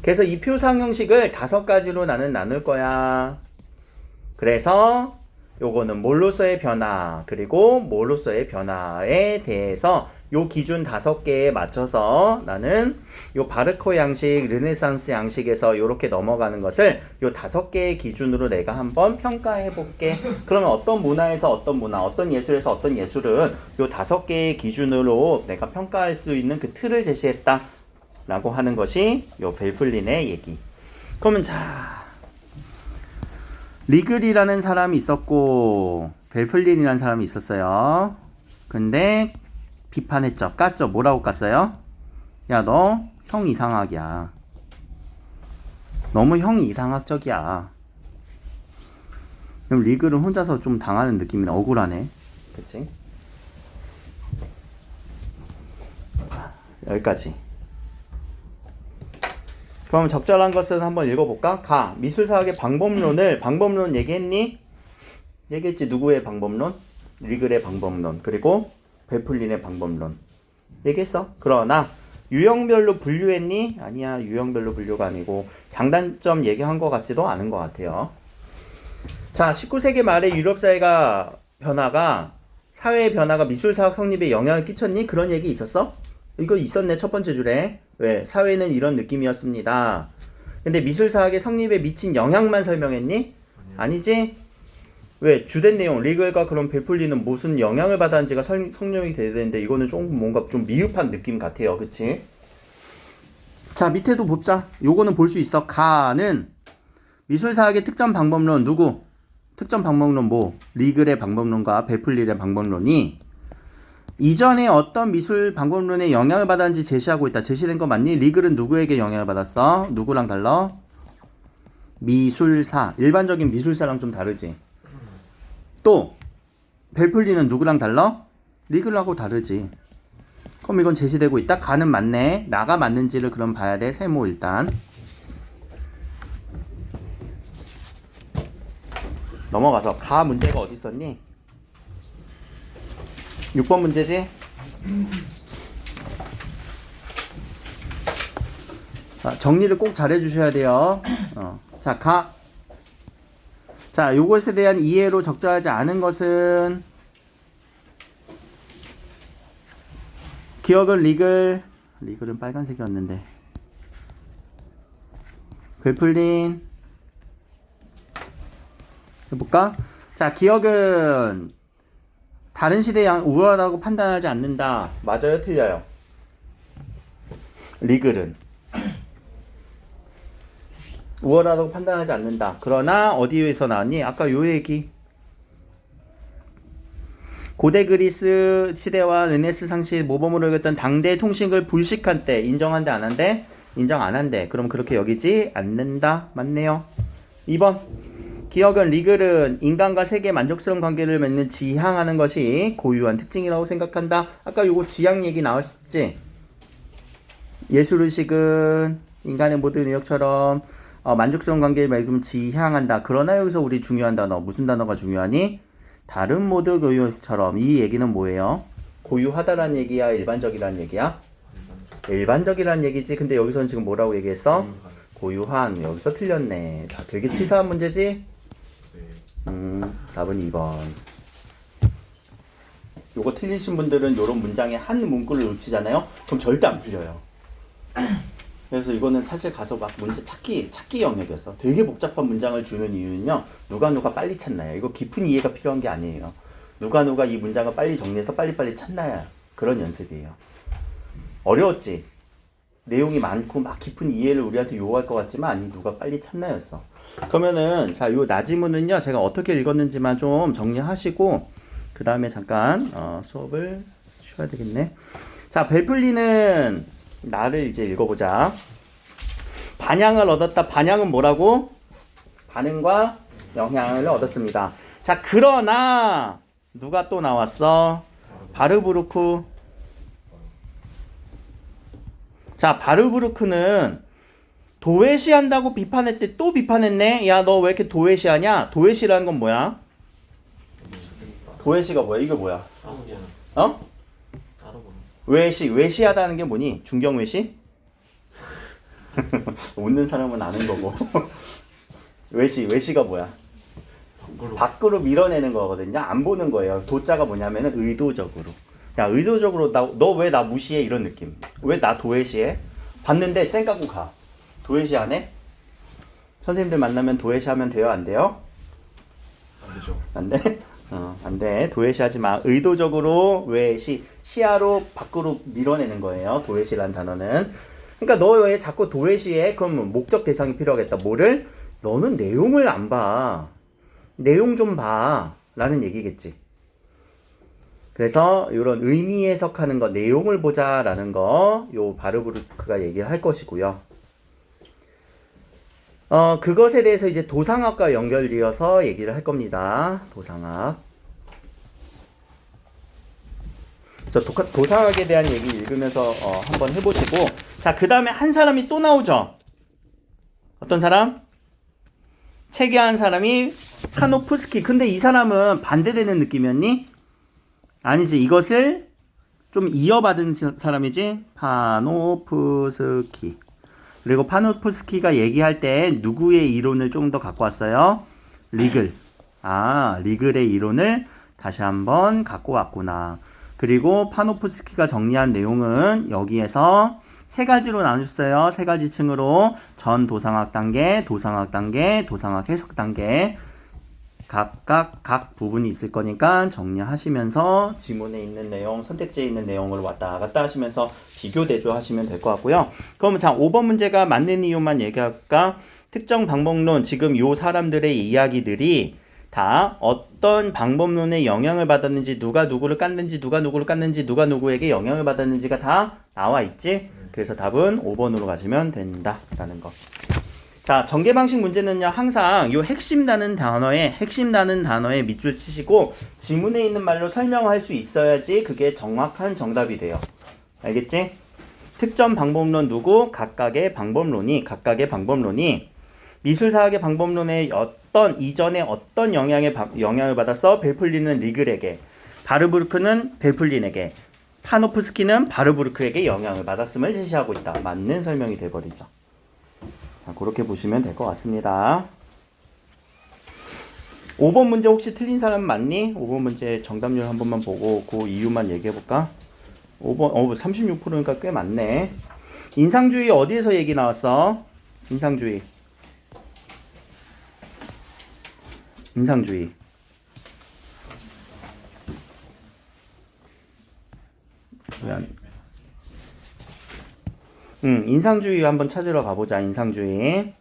그래서 이 표상 형식을 5가지로 나는 나눌 거야. 그래서 요거는 뭘로서의 변화, 그리고 뭐로서의 변화에 대해서 요 기준 5개에 맞춰서 나는 요 바르코 양식, 르네상스 양식에서 요렇게 넘어가는 것을 요 5개의 기준으로 내가 한번 평가해 볼게. 그러면 어떤 문화에서 어떤 문화, 어떤 예술에서 어떤 예술은 요 5개의 기준으로 내가 평가할 수 있는 그 틀을 제시했다 라고 하는 것이 요 벨플린의 얘기. 그러면 자, 리글이라는 사람이 있었고 벨플린이라는 사람이 있었어요. 근데 비판했죠. 깠죠. 뭐라고 깠어요? 야, 너 형 이상학이야. 너무 형 이상학적이야. 그럼 리글은 혼자서 좀 당하는 느낌이 억울하네. 그치? 여기까지. 그럼 적절한 것은 한번 읽어볼까? 미술사학의 방법론 얘기했니? 얘기했지. 누구의 방법론? 리글의 방법론. 그리고 벨플린의 방법론. 얘기했어. 그러나 유형별로 분류했니? 아니야. 유형별로 분류가 아니고 장단점 얘기한 것 같지도 않은 것 같아요. 자, 19세기 말에 유럽 사회가 사회의 변화가 미술사학 성립에 영향을 끼쳤니? 그런 얘기 있었어? 이거 있었네. 첫 번째 줄에. 왜? 사회는 이런 느낌이었습니다. 근데 미술사학의 성립에 미친 영향만 설명했니? 아니지? 왜? 주된 내용, 리글과 그런 벨플린은 무슨 영향을 받았는지가 설명이 돼야 되는데 이거는 좀 뭔가 좀 미흡한 느낌 같아요. 그치? 자, 밑에도 보자. 요거는 볼 수 있어. 가는 미술사학의 특정 방법론 누구? 특정 방법론 뭐? 리글의 방법론과 벨플린의 방법론이 이전에 어떤 미술 방법론에 영향을 받았는지 제시하고 있다. 제시된 거 맞니? 리글은 누구에게 영향을 받았어? 누구랑 달라? 미술사. 일반적인 미술사랑 좀 다르지. 또 벨플린은 누구랑 달라? 리글하고 다르지. 그럼 이건 제시되고 있다. 가는 맞네. 나가 맞는지를 그럼 봐야 돼. 세모 일단. 넘어가서 가 문제가 어디 있었니? 6번 문제지? 자, 정리를 꼭 잘 해주셔야 돼요. 자, 자, 요것에 대한 이해로 적절하지 않은 것은 기억은 리글은 빨간색이었는데 벨플린 해볼까? 자, 기억은 다른 시대에 우월하다고 판단하지 않는다. 맞아요? 틀려요? 리글은 우월하다고 판단하지 않는다. 그러나 어디에서 나왔니? 아까 요 얘기. 고대 그리스 시대와 르네상스 시대 모범으로 여겼던 당대 통식을 불식한 때 인정한대 안 한대? 인정 안 한대. 그럼 그렇게 여기지 않는다. 맞네요. 2번. 기억은 리글은 인간과 세계의 만족스러운 관계를 맺는 지향하는 것이 고유한 특징이라고 생각한다. 아까 요거 지향 얘기 나왔지? 예술의식은 인간의 모든 의욕처럼 만족스러운 관계를 맺으면 지향한다. 그러나 여기서 우리 중요한 단어 무슨 단어가 중요하니? 다른 모든 의욕처럼. 이 얘기는 뭐예요? 고유하다라는 얘기야? 일반적이라는 얘기야? 일반적이라는 얘기지. 근데 여기서는 지금 뭐라고 얘기했어? 고유한. 여기서 틀렸네. 자, 되게 치사한 문제지? 답은 2번. 요거 틀리신 분들은 요런 문장에 한 문구를 놓치잖아요? 그럼 절대 안 풀려요. 그래서 이거는 사실 가서 막 문제 찾기 영역이었어. 되게 복잡한 문장을 주는 이유는요. 누가 빨리 찾나요? 이거 깊은 이해가 필요한 게 아니에요. 누가 이 문장을 빨리 정리해서 빨리빨리 찾나요? 그런 연습이에요. 어려웠지? 내용이 많고 막 깊은 이해를 우리한테 요구할 것 같지만 아니 누가 빨리 찾나였어. 그러면은 자, 요 나지문은요. 제가 어떻게 읽었는지만 좀 정리하시고 그 다음에 잠깐 수업을 쉬어야 되겠네. 자, 벨플리는 나를 이제 읽어보자. 반향을 얻었다. 반향은 뭐라고? 반응과 영향을 얻었습니다. 자, 그러나 누가 또 나왔어? 바르부르크. 자, 바르부르크는 도외시한다고 비판했대. 또 비판했네. 야, 너 왜 이렇게 도외시하냐? 도외시라는 건 뭐야? 도외시가 뭐야? 이게 뭐야? 어? 외시하다는 게 뭐니? 중경외시? 웃는 사람은 아는 거고. 외시가 뭐야? 밖으로 밀어내는 거거든요. 안 보는 거예요. 도자가 뭐냐면은 의도적으로. 야, 의도적으로 너 왜 나 무시해? 이런 느낌. 왜 나 도외시해? 봤는데 쌩 까고 가. 도외시 안 해? 선생님들 만나면 도외시 하면 돼요? 안 돼요? 안 되죠. 안 돼? 안 돼. 도외시 하지 마. 의도적으로 외시, 시야로 밖으로 밀어내는 거예요. 도외시라는 단어는. 그러니까 너 왜 자꾸 도외시해? 그럼 목적 대상이 필요하겠다. 뭐를? 너는 내용을 안 봐. 내용 좀 봐. 라는 얘기겠지. 그래서 이런 의미 해석하는 거, 내용을 보자라는 거, 요 바르부르크가 얘기를 할 것이고요. 그것에 대해서 이제 도상학과 연결지어서 얘기를 할 겁니다. 도상학. 그래서 도상학에 대한 얘기 읽으면서 한번 해보시고, 자, 그 다음에 한 사람이 또 나오죠. 어떤 사람? 체계한 사람이 파노프스키. 근데 이 사람은 반대되는 느낌이었니? 아니지. 이것을 좀 이어받은 사람이지. 파노프스키. 그리고 파노프스키가 얘기할 때 누구의 이론을 좀 더 갖고 왔어요? 리글. 리글의 이론을 다시 한번 갖고 왔구나. 그리고 파노프스키가 정리한 내용은 여기에서 세 가지로 나눠줬어요. 세 가지 층으로 전 도상학 단계, 도상학 단계, 도상학 해석 단계. 각 부분이 있을 거니까 정리하시면서 지문에 있는 내용, 선택지에 있는 내용을 왔다 갔다 하시면서 비교 대조하시면 될 것 같고요. 그럼 자, 5번 문제가 맞는 이유만 얘기할까? 특정 방법론, 지금 요 사람들의 이야기들이 다 어떤 방법론에 영향을 받았는지, 누가 누구를 깠는지, 누가 누구에게 영향을 받았는지가 다 나와 있지? 그래서 답은 5번으로 가시면 된다라는 거. 자, 전개 방식 문제는요, 항상 요 핵심이라는 단어에 밑줄 치시고 지문에 있는 말로 설명할 수 있어야지 그게 정확한 정답이 돼요. 알겠지? 특정 방법론 누구? 각각의 방법론이 미술사학의 방법론에 이전에 어떤 영향을 받았어? 벨플리는 리글에게, 바르부르크는 벨플린에게, 파노프스키는 바르부르크에게 영향을 받았음을 제시하고 있다. 맞는 설명이 돼버리죠. 자, 그렇게 보시면 될 것 같습니다. 5번 문제 혹시 틀린 사람 많니? 5번 문제 정답률 한 번만 보고 그 이유만 얘기해볼까? 5번, 36%니까 꽤 많네. 인상주의 어디에서 얘기 나왔어? 인상주의. 인상주의 한번 찾으러 가보자. 인상주의.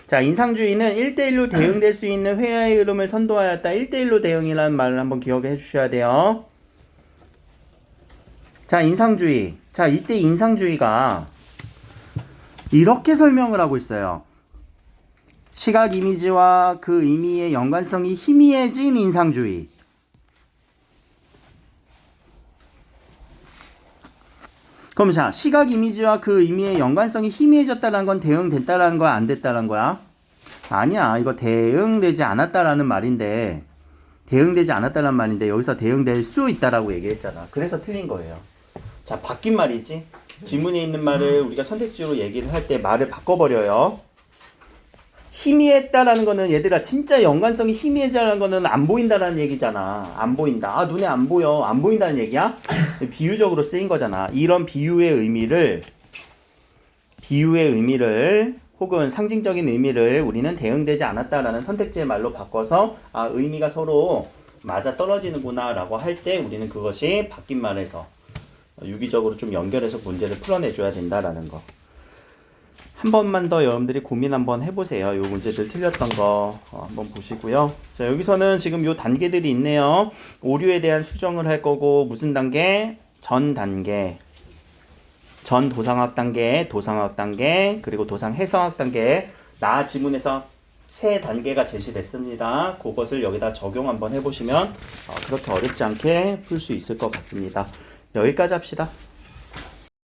자, 인상주의는 1대1로 대응될 수 있는 회화의 흐름을 선도하였다. 1대1로 대응이라는 말을 한번 기억해 주셔야 돼요. 자, 인상주의. 자, 이때 인상주의가 이렇게 설명을 하고 있어요. 시각 이미지와 그 의미의 연관성이 희미해진 인상주의. 그럼 자, 시각 이미지와 그 의미의 연관성이 희미해졌다는 건 대응됐다라는 거야, 안 됐다는 거야? 아니야. 이거 대응되지 않았다라는 말인데, 여기서 대응될 수 있다라고 얘기했잖아. 그래서 틀린 거예요. 자, 바뀐 말이지. 지문에 있는 말을 우리가 선택지로 얘기를 할 때 말을 바꿔버려요. 희미했다라는 거는 얘들아 진짜 연관성이 희미해졌다는 거는 안 보인다라는 얘기잖아. 안 보인다. 아, 눈에 안 보여. 안 보인다는 얘기야? 비유적으로 쓰인 거잖아. 이런 비유의 의미를 혹은 상징적인 의미를 우리는 대응되지 않았다라는 선택지의 말로 바꿔서 아, 의미가 서로 맞아 떨어지는구나 라고 할 때 우리는 그것이 바뀐 말에서 유기적으로 좀 연결해서 문제를 풀어내줘야 된다라는 거. 한 번만 더 여러분들이 고민 한번 해보세요. 요 문제들 틀렸던 거 한번 보시고요. 자, 여기서는 지금 요 단계들이 있네요. 오류에 대한 수정을 할 거고 무슨 단계? 전 단계. 전 도상학 단계, 도상학 단계, 그리고 도상 해석학 단계. 나 지문에서 세 단계가 제시됐습니다. 그것을 여기다 적용 한번 해보시면 그렇게 어렵지 않게 풀 수 있을 것 같습니다. 여기까지 합시다.